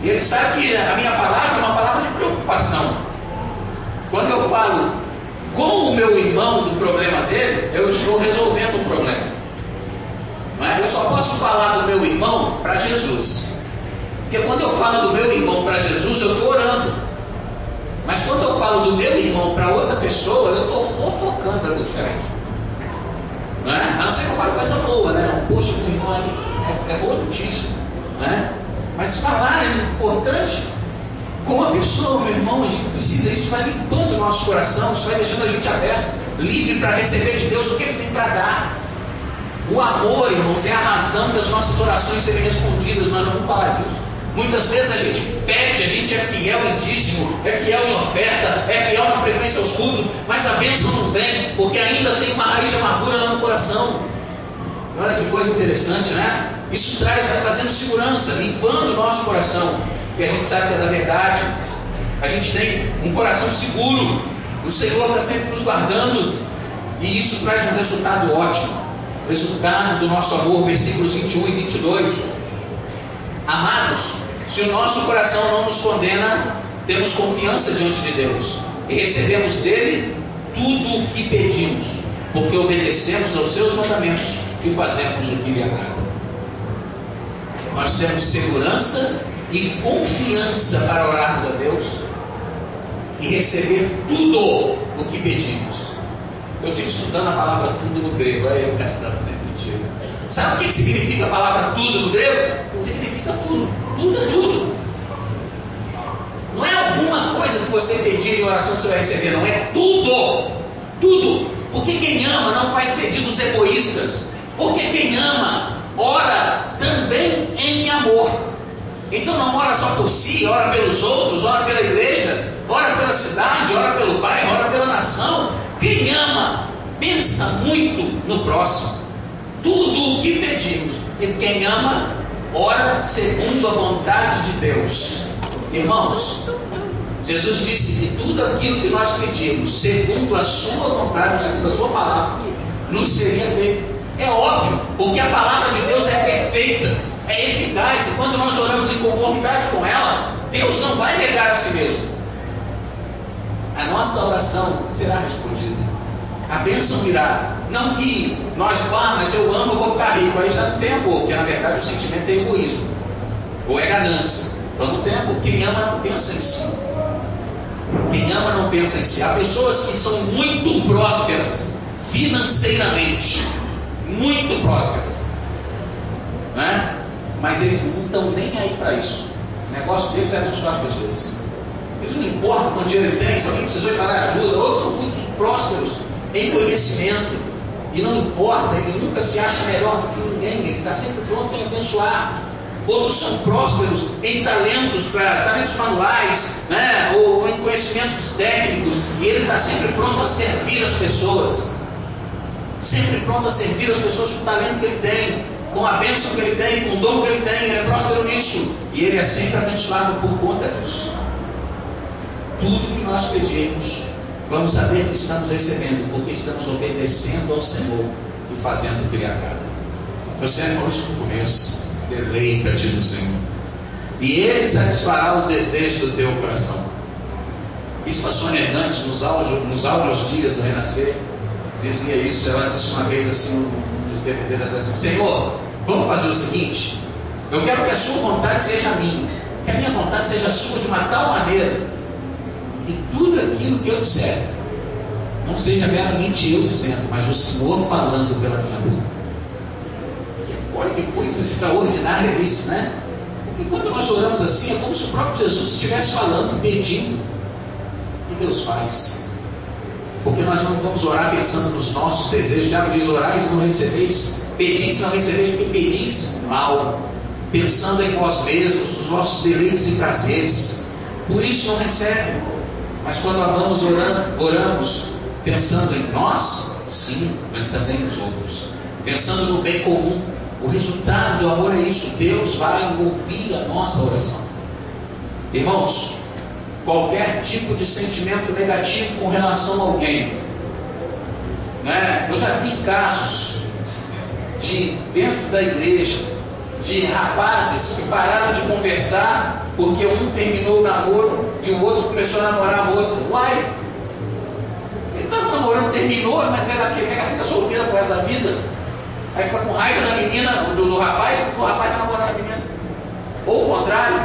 E ele sabe que a minha palavra é uma palavra de preocupação. Quando eu falo com o meu irmão do problema dele, eu estou resolvendo o problema. Não é? Eu só posso falar do meu irmão para Jesus. Porque quando eu falo do meu irmão para Jesus, eu estou orando. Mas quando eu falo do meu irmão para outra pessoa, eu estou fofocando, é muito diferente. Não é? A não ser que eu fale coisa boa, né? Poxa, meu irmão aí é boa notícia. Não é? Mas falar é importante com a pessoa, meu irmão, a gente precisa, isso vai limpando o nosso coração, isso vai deixando a gente aberto, livre para receber de Deus o que Ele tem para dar. O amor, irmãos, é a razão das nossas orações serem respondidas, nós não vamos falar disso. Muitas vezes a gente pede, a gente é fiel em dízimo, é fiel em oferta, é fiel na frequência aos cultos, mas a bênção não vem, porque ainda tem uma raiz de amargura lá no coração. Olha que coisa interessante, né? Isso vai trazendo segurança, limpando o nosso coração. E a gente sabe que é da verdade. A gente tem um coração seguro. O Senhor está sempre nos guardando. E isso traz um resultado ótimo. O resultado do nosso amor, versículos 21 e 22. Amados, se o nosso coração não nos condena, temos confiança diante de Deus. E recebemos dele tudo o que pedimos, porque obedecemos aos seus mandamentos e fazemos o que lhe agrada. Nós temos segurança e confiança para orarmos a Deus e receber tudo o que pedimos. Eu estive estudando a palavra tudo no grego, aí eu gastando mentira. Sabe o que significa a palavra tudo no grego? Significa tudo. Tudo é tudo. Não é alguma coisa que você pedir em oração que você vai receber, não, é tudo. Tudo. Porque quem ama não faz pedidos egoístas. Porque quem ama ora também em amor. Então não ora só por si, ora pelos outros, ora pela igreja, ora pela cidade, ora pelo bairro, ora pela nação. Quem ama pensa muito no próximo. Tudo o que pedimos. E quem ama ora segundo a vontade de Deus. Irmãos, Jesus disse que tudo aquilo que nós pedimos segundo a sua vontade, segundo a sua palavra, nos seria feito. É óbvio, porque a palavra de Deus é perfeita, é eficaz, e quando nós oramos em conformidade com ela, Deus não vai negar a si mesmo. A nossa oração será respondida, a bênção virá. Não que nós mas eu amo, eu vou ficar rico, aí já não tem amor, porque na verdade o sentimento é egoísmo, ou é ganância. Então não tem amor. Quem ama não pensa em si. Quem ama não pensa em si. Há pessoas que são muito prósperas financeiramente, muito prósperas, né? Mas eles não estão nem aí para isso. O negócio deles é abençoar as pessoas. Eles não importam quanto dinheiro ele tem, se alguém precisou de ajuda. Outros são muito prósperos em conhecimento, e não importa, ele nunca se acha melhor do que ninguém, ele está sempre pronto em abençoar. Outros são prósperos em talentos manuais, né? Ou em conhecimentos técnicos, e ele está sempre pronto a servir as pessoas. Sempre pronto a servir as pessoas com o talento que ele tem, com a bênção que ele tem, com o dom que ele tem. Ele é próspero nisso, e ele é sempre abençoado por conta disso. Tudo que nós pedimos, vamos saber que estamos recebendo, porque estamos obedecendo ao Senhor e fazendo o que lhe agrada. Você falou isso no começo. Deleita-te no Senhor, e Ele satisfará os desejos do teu coração. Isso a Sônia Hernandes, nos áureos dias do Renascer, dizia isso. Ela disse uma vez assim, um nos dê firmeza, dizer assim: Senhor, vamos fazer o seguinte, eu quero que a sua vontade seja a minha, que a minha vontade seja a sua de uma tal maneira que tudo aquilo que eu disser não seja meramente eu dizendo, mas o Senhor falando pela minha boca. Olha que coisa extraordinária isso, né? Porque quando nós oramos assim, é como se o próprio Jesus estivesse falando, pedindo, e Deus faz. Porque nós não vamos orar pensando nos nossos desejos. O diabo diz: orais e não recebeis, pedis e não recebeis, porque pedis mal, pensando em vós mesmos, nos vossos deleites e prazeres, por isso não recebem. Mas quando amamos, oramos pensando em nós, sim, mas também nos outros, pensando no bem comum. O resultado do amor é isso: Deus vai ouvir a nossa oração. Irmãos, qualquer tipo de sentimento negativo com relação a alguém, né? Eu já vi casos dentro da igreja, de rapazes que pararam de conversar porque um terminou o namoro e o outro começou a namorar a moça. Uai, ele estava namorando, terminou, mas ela fica solteira por resto da vida. Aí fica com raiva da menina, do rapaz, porque o rapaz está namorando a menina. Ou o contrário.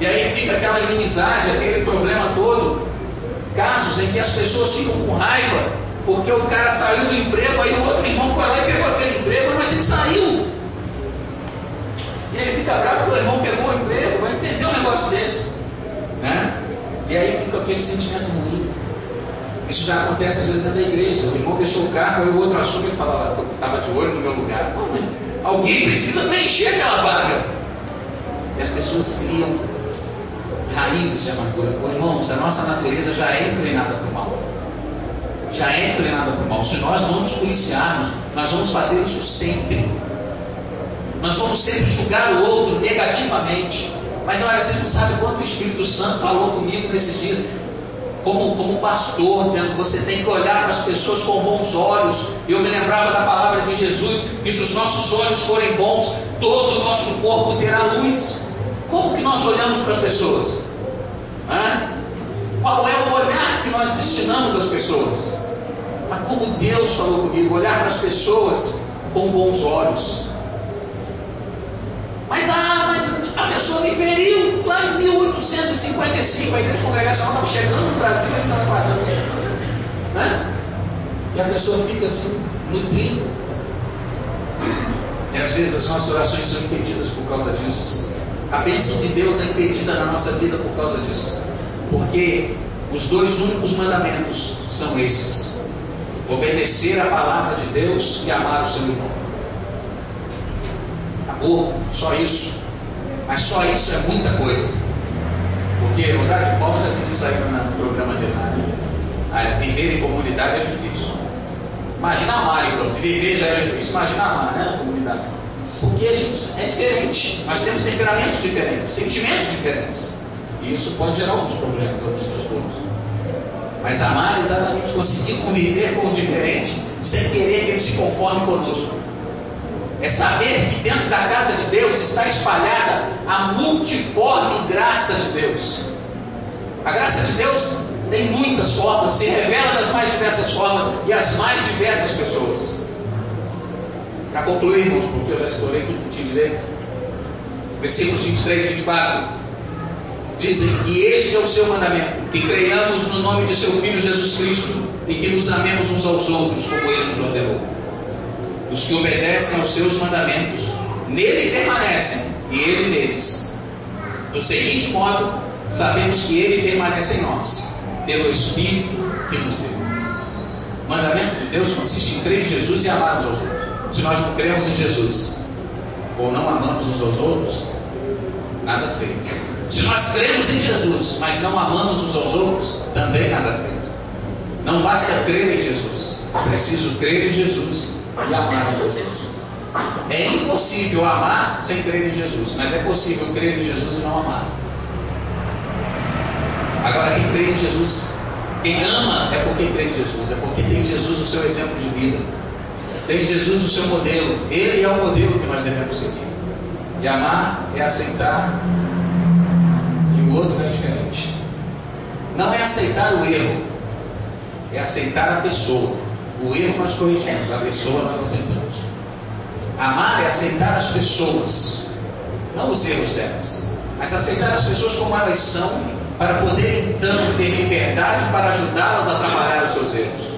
E aí fica aquela inimizade, aquele problema todo. Casos em que as pessoas ficam com raiva porque o cara saiu do emprego, aí o outro irmão foi lá e pegou aquele emprego, mas ele saiu. E ele fica bravo porque o irmão pegou o emprego. Vai entender um negócio desse, né? E aí fica aquele sentimento ruim. Isso já acontece às vezes dentro da igreja. O irmão deixou o cargo, aí o outro assume e fala: estava de olho no meu lugar. Não, mas alguém precisa preencher aquela vaga. E as pessoas criam raízes de amargura. Irmãos, a nossa natureza já é inclinada para o mal. Já é inclinada para o mal. Se nós não nos policiarmos, nós vamos fazer isso sempre. Nós vamos sempre julgar o outro negativamente. Mas olha, vocês não sabem quanto o Espírito Santo falou comigo nesses dias, como pastor, dizendo que você tem que olhar para as pessoas com bons olhos. Eu me lembrava da palavra de Jesus, que se os nossos olhos forem bons, todo o nosso corpo terá luz. Como que nós olhamos para as pessoas? Qual é o olhar que nós destinamos às pessoas? Mas como Deus falou comigo, olhar para as pessoas com bons olhos. Mas a pessoa me feriu lá em 1855, a igreja congregacional estava chegando no Brasil, ele estava guardando isso. E a pessoa fica assim, nutrindo. E às vezes as nossas orações são impedidas por causa disso. A bênção de Deus é impedida na nossa vida por causa disso. Porque os dois únicos mandamentos são esses: obedecer a palavra de Deus e amar o seu irmão. Acabou, só isso. Mas só isso é muita coisa. Porque o Dário de Paulo já disse isso aí no programa dele, né? Viver em comunidade é difícil. Imagina amar, então. Se viver já é difícil, imagina amar, né? A comunidade. Porque a gente é diferente. Nós temos temperamentos diferentes, sentimentos diferentes. E isso pode gerar alguns problemas, alguns transtornos. Mas amar é exatamente conseguir conviver com o diferente sem querer que ele se conforme conosco. É saber que dentro da casa de Deus está espalhada a multiforme graça de Deus. A graça de Deus tem muitas formas, se revela das mais diversas formas e às mais diversas pessoas. Para concluir, irmãos, porque eu já estourei tudo que tinha direito. Versículos 23 e 24 dizem: e este é o seu mandamento, que creiamos no nome de seu Filho Jesus Cristo e que nos amemos uns aos outros como Ele nos ordenou. Os que obedecem aos seus mandamentos nele permanecem e ele neles. Do seguinte modo, sabemos que ele permanece em nós pelo Espírito que nos deu. O mandamento de Deus consiste em crer em Jesus e amar uns aos outros. Se nós não cremos em Jesus ou não amamos uns aos outros, nada feito. Se nós cremos em Jesus, mas não amamos uns aos outros, também nada feito. Não basta crer em Jesus, é preciso crer em Jesus e amar uns aos outros. É impossível amar sem crer em Jesus, mas é possível crer em Jesus e não amar. Agora, quem crê em Jesus, quem ama é porque crê em Jesus, é porque tem em Jesus o seu exemplo de vida, tem em Jesus o seu modelo. Ele é o modelo que nós devemos seguir. E amar é aceitar que o outro é diferente. Não é aceitar o erro, é aceitar a pessoa. O erro nós corrigimos, a pessoa nós aceitamos. Amar é aceitar as pessoas, não os erros delas, mas aceitar as pessoas como elas são, para poder então ter liberdade para ajudá-las a trabalhar os seus erros.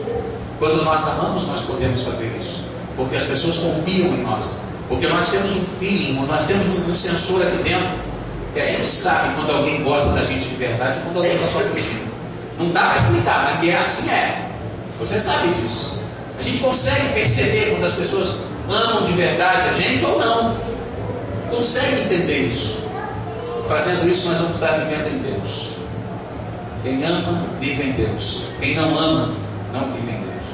Quando nós amamos, nós podemos fazer isso, porque as pessoas confiam em nós, porque nós temos um feeling, nós temos um sensor aqui dentro, que a gente sabe quando alguém gosta da gente de verdade e quando alguém está só fugindo. Não dá para explicar, mas que é assim é. Você sabe disso. A gente consegue perceber quando as pessoas amam de verdade a gente ou não. Consegue entender isso. Fazendo isso, nós vamos estar vivendo em Deus. Quem ama, vive em Deus. Quem não ama, não vive em Deus.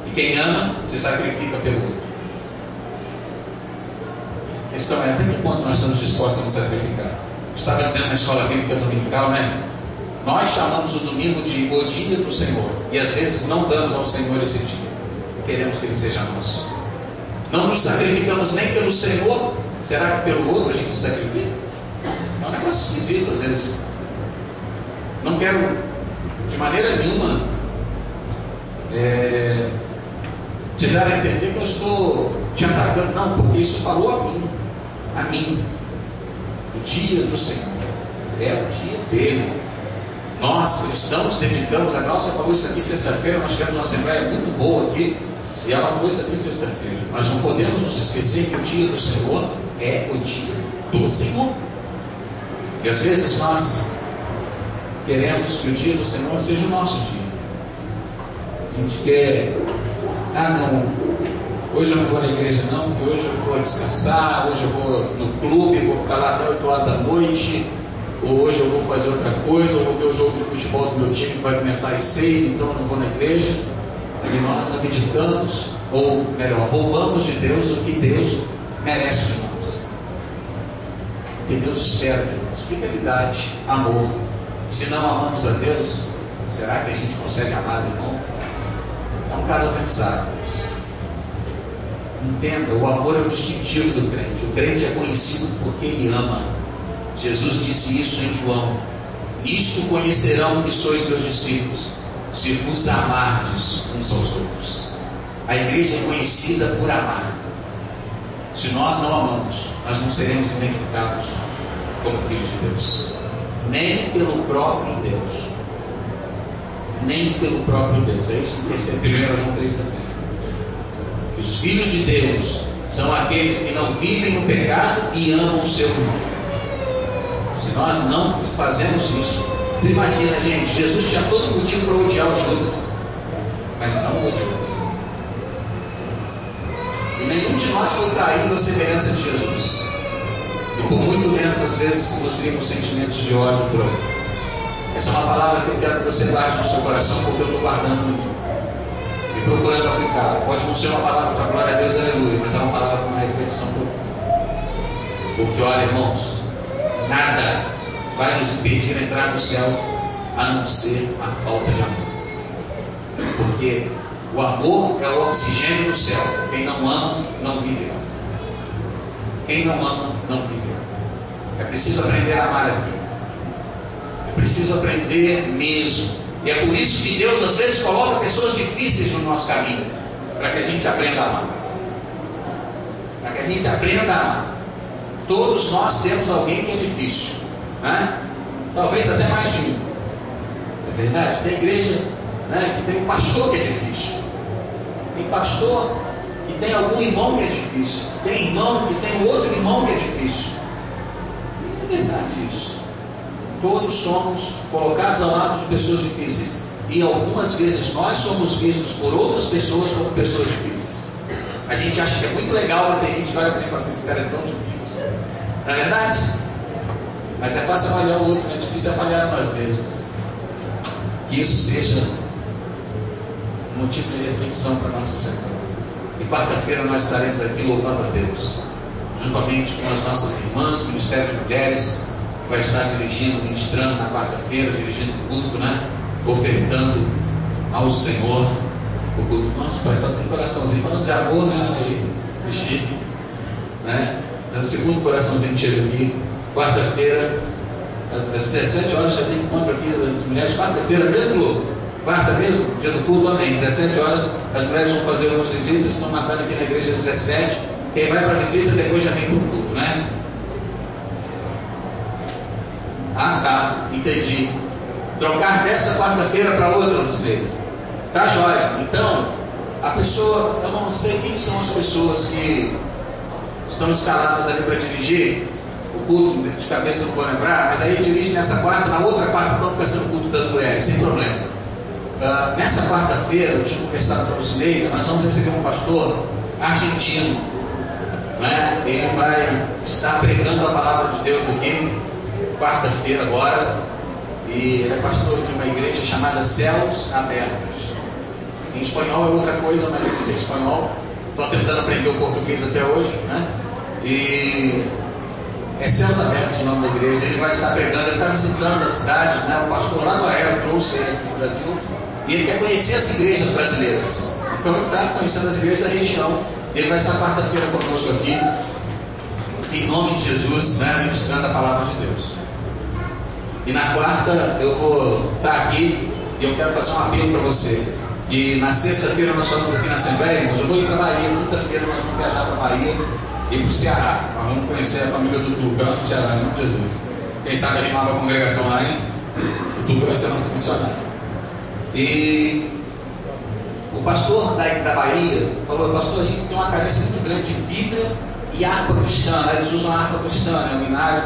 E quem ama, se sacrifica pelo outro. A questão é até que ponto nós estamos dispostos a nos sacrificar. Eu estava dizendo na escola bíblica dominical, né? Nós chamamos o domingo de o dia do Senhor. E às vezes não damos ao Senhor esse dia. Queremos que Ele seja nosso. Não nos sacrificamos nem pelo Senhor. Será que pelo outro a gente se sacrifica? É um negócio esquisito às vezes. Não quero de maneira nenhuma te dar a entender que eu estou te atacando. Não, porque isso falou a mim. A mim. O dia do Senhor. É o dia dele. Nós, cristãos, dedicamos. A Glaucia falou isso aqui sexta-feira. Nós tivemos uma assembleia muito boa aqui. E ela falou isso aqui sexta-feira. Nós não podemos nos esquecer que o dia do Senhor é o dia do Senhor. E às vezes nós queremos que o dia do Senhor seja o nosso dia. A gente quer, não, hoje eu não vou na igreja não, porque hoje eu vou descansar, hoje eu vou no clube, vou ficar lá até 8 horas da noite, ou hoje eu vou fazer outra coisa, ou vou ver o jogo de futebol do meu time que vai começar às 6, então eu não vou na igreja. E nós abdicamos, ou melhor, roubamos de Deus o que Deus merece de nós. O que Deus espera de nós. Fidelidade, amor. Se não amamos a Deus, será que a gente consegue amar o irmão? É um caso a pensar. Entenda, o amor é o distintivo do crente. O crente é conhecido porque ele ama. Jesus disse isso em João: nisto conhecerão que sois meus discípulos, se vos amardes uns aos outros. A igreja é conhecida por amar. Se nós não amamos, nós não seremos identificados como filhos de Deus, nem pelo próprio Deus, nem pelo próprio Deus. É isso que 1 João 3 está dizendo. Os filhos de Deus são aqueles que não vivem no pecado e amam o seu irmão. Se nós não fazemos isso, você imagina, gente, Jesus tinha todo motivo para odiar os Judas, mas não odiou. E nenhum de nós foi traído à semelhança de Jesus. E por muito menos, às vezes, nutrimos sentimentos de ódio por alguém. Essa é uma palavra que eu quero que você guarde no seu coração, porque eu estou guardando no meu e procurando aplicar. Pode não ser uma palavra para glória a Deus, aleluia, mas é uma palavra para uma reflexão profunda. Porque, olha, irmãos, nada vai nos impedir de entrar no céu a não ser a falta de amor. Porque o amor é o oxigênio do céu. Quem não ama, não viverá. Quem não ama, não viverá. É preciso aprender a amar aqui. É preciso aprender mesmo. E é por isso que Deus às vezes coloca pessoas difíceis no nosso caminho, para que a gente aprenda a amar. Para que a gente aprenda a amar. Todos nós temos alguém que é difícil, né? Talvez até mais de um. É verdade? Tem igreja, né, que tem um pastor que é difícil. Tem pastor que tem algum irmão que é difícil. Tem irmão que tem outro irmão que é difícil. É verdade isso. Todos somos colocados ao lado de pessoas difíceis. E algumas vezes nós somos vistos por outras pessoas como pessoas difíceis. A gente acha que é muito legal, mas tem gente que olha para a gente e fala assim: esse cara é tão difícil. Não é verdade? Mas é fácil avaliar o outro, não é difícil avaliar nós mesmos. Que isso seja um motivo de reflexão para a nossa semana. E quarta-feira nós estaremos aqui louvando a Deus, juntamente com as nossas irmãs, Ministério de Mulheres, que vai estar dirigindo, ministrando na quarta-feira, dirigindo o culto, né? Ofertando ao Senhor o culto. Nossa, parece que tem um coraçãozinho falando de amor, né? E chique, né? Já o segundo coraçãozinho chega aqui. Quarta-feira, às 17 horas, já tem encontro aqui das mulheres. Quarta-feira mesmo, Lu? Quarta mesmo? Dia do culto, amém. 17 horas, as mulheres vão fazer algumas visitas, estão marcando aqui na igreja às 17. Quem vai para a visita, depois já vem para o culto, né? Ah, tá, entendi. Trocar dessa quarta-feira para outra, Lucileira. Tá, joia. Então, a pessoa, eu não sei quem são as pessoas que estão escaladas ali para dirigir o culto, de cabeça não vou lembrar, mas aí dirige nessa quarta, na outra quarta, então fica sendo o culto das mulheres, sem problema. Nessa quarta-feira, eu tinha conversado com a Lucileira, nós vamos receber um pastor argentino, né? Ele vai estar pregando a palavra de Deus aqui, quarta-feira agora, e ele é pastor de uma igreja chamada Céus Abertos. Em espanhol é outra coisa, mas eu não sei espanhol. Estou tentando aprender o português até hoje, né? E é Céus Abertos o nome da igreja. Ele vai estar pregando, ele está visitando a cidade, né? O pastor lá do Aero trouxe ele para o Brasil e ele quer conhecer as igrejas brasileiras. Então ele está conhecendo as igrejas da região. Ele vai estar quarta-feira conosco aqui, em nome de Jesus, né? Ministrando a palavra de Deus. E na quarta eu vou estar aqui e eu quero fazer um apelo para você. E na sexta-feira nós estamos aqui na Assembleia, mas eu vou ir para a Bahia. Quinta-feira nós vamos viajar para a Bahia e para o Ceará. Nós vamos conhecer a família do Tuca lá no Ceará, em nome de Jesus. Quem sabe a gente vai para a congregação lá, hein? O Tuca vai ser nosso missionário. E o pastor da Bahia falou: pastor, a gente tem uma carência muito grande de Bíblia e harpa cristã. Eles usam a harpa cristã, né, o hinário,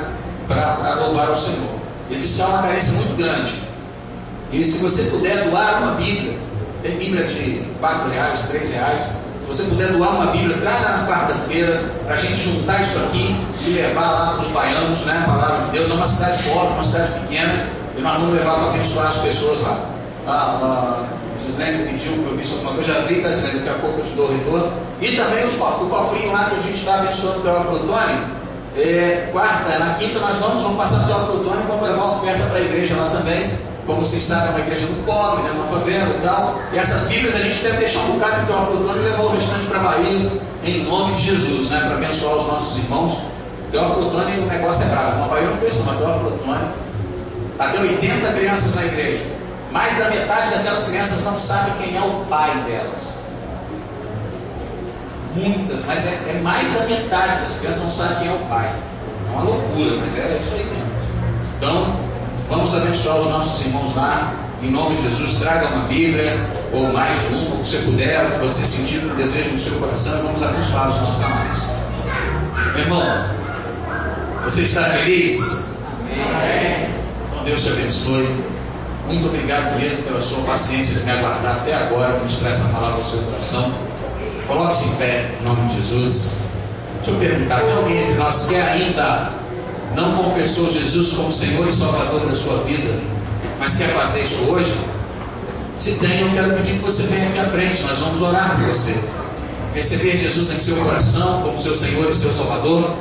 para louvar ao Senhor. Ele disse que há uma carência muito grande. E se você puder doar uma Bíblia, tem Bíblia de R$4, R$3. Se você puder doar uma Bíblia, traga na quarta-feira para a gente juntar isso aqui e levar lá para os baianos, né? A palavra de Deus. É uma cidade pobre, uma cidade pequena, e nós vamos levar para abençoar as pessoas lá. A Gislene pediu que eu visse alguma coisa, já vi, tá, Gislene? Daqui a pouco eu te dou o retorno. E também o cofrinho lá que a gente está abençoando o Teófilo Otoni. Na quinta nós vamos passar para o Teófilo Otoni e vamos levar a oferta para a igreja lá também. Como vocês sabem, é uma igreja do pobre, né, uma favela e tal. E essas Bíblias a gente deve deixar um bocado em Teófilo Otoni e levar o restante para a Bahia, em nome de Jesus, né, para abençoar os nossos irmãos. Teófilo Otoni, o negócio é bravo. Uma Bahia eu não conheço, mas Teófilo Otoni, até 80 crianças na igreja. Mais da metade daquelas crianças não sabe quem é o pai delas. Muitas, mas é mais da metade das crianças não sabe quem é o pai. É uma loucura, mas é isso aí mesmo. Então, vamos abençoar os nossos irmãos lá, em nome de Jesus. Traga uma Bíblia, ou mais de uma, o que você puder, o que você sentir no desejo no seu coração, e vamos abençoar os nossos amados. Meu irmão, você está feliz? Amém. Então Deus te abençoe. Muito obrigado mesmo pela sua paciência de me aguardar até agora, para mostrar essa palavra ao seu coração. Coloque-se em pé, em nome de Jesus. Deixa eu perguntar, tem alguém entre nós que ainda não confessou Jesus como Senhor e Salvador da sua vida, mas quer fazer isso hoje? Se tem, eu quero pedir que você venha aqui à frente. Nós vamos orar por você. Receber Jesus em seu coração como seu Senhor e seu Salvador.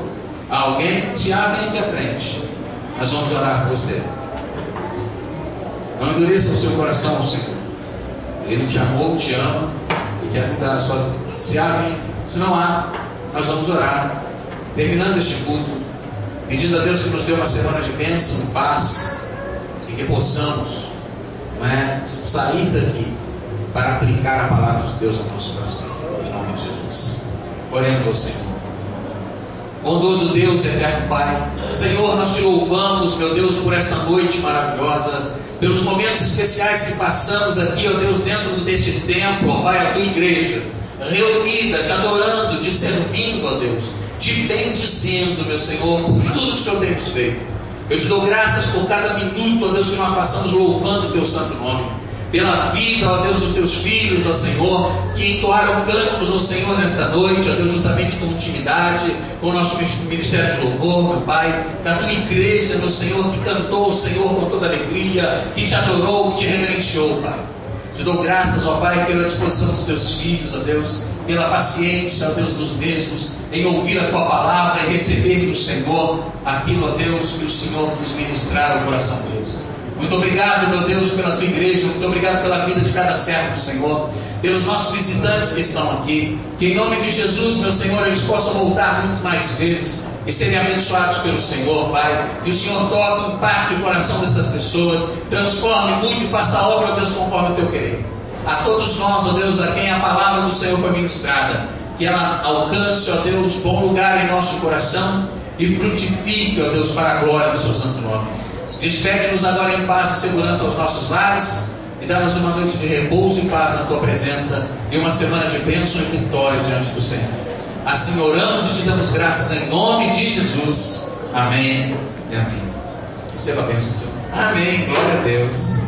Há alguém? Se há, vem aqui à frente. Nós vamos orar por você. Não endureça o seu coração ao Senhor. Ele te amou, te ama e quer mudar a sua vida. Se há, vem. Se não há, nós vamos orar. Terminando este culto, pedindo a Deus que nos dê uma semana de bênção, paz, e que possamos, sair daqui para aplicar a palavra de Deus ao nosso coração, em nome de Jesus. Oremos ao Senhor. Bondoso Deus, eterno Pai, Senhor, nós te louvamos, meu Deus, por esta noite maravilhosa, pelos momentos especiais que passamos aqui, ó Deus, dentro deste templo, ó Pai, a tua igreja, reunida, te adorando, te servindo, ó Deus, te bendizendo, meu Senhor, por tudo que o Senhor tem nos feito. Eu te dou graças por cada minuto, ó Deus, que nós passamos louvando o teu santo nome, pela vida, ó Deus, dos teus filhos, ó Senhor, que entoaram cânticos, ó Senhor, nesta noite, ó Deus, juntamente com intimidade, com o nosso ministério de louvor, meu Pai, da tua igreja, meu Senhor, que cantou o Senhor com toda alegria, que te adorou, que te reverenciou, Pai. Te dou graças, ó Pai, pela disposição dos teus filhos, ó Deus, pela paciência, ó Deus, dos mesmos, em ouvir a tua palavra e receber do Senhor aquilo, ó Deus, que o Senhor quis ministrar ao coração deles. Muito obrigado, meu Deus, pela tua igreja, muito obrigado pela vida de cada servo do Senhor, pelos nossos visitantes que estão aqui, que em nome de Jesus, meu Senhor, eles possam voltar muitas mais vezes e serem abençoados pelo Senhor, Pai. Que o Senhor toque, impacte o coração dessas pessoas, transforme, mude e faça a obra, ó Deus, conforme o teu querer. A todos nós, ó Deus, a quem a palavra do Senhor foi ministrada, que ela alcance, ó Deus, bom lugar em nosso coração e frutifique, ó Deus, para a glória do seu santo nome. Despede-nos agora em paz e segurança aos nossos lares e dá-nos uma noite de repouso e paz na tua presença e uma semana de bênção e vitória diante do Senhor. Assim oramos e te damos graças em nome de Jesus. Amém e amém. Receba a bênção do Senhor. Amém. Glória a Deus.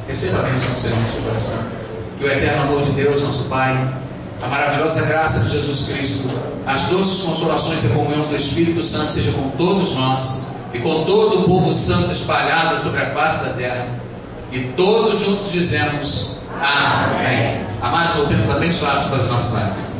Receba a bênção do Senhor no seu coração. Que o eterno amor de Deus, nosso Pai, a maravilhosa graça de Jesus Cristo, as doces consolações e a comunhão do Espírito Santo seja com todos nós e com todo o povo santo espalhado sobre a face da terra. E todos juntos dizemos amém. Amados, voltemos abençoados para os nossos lares.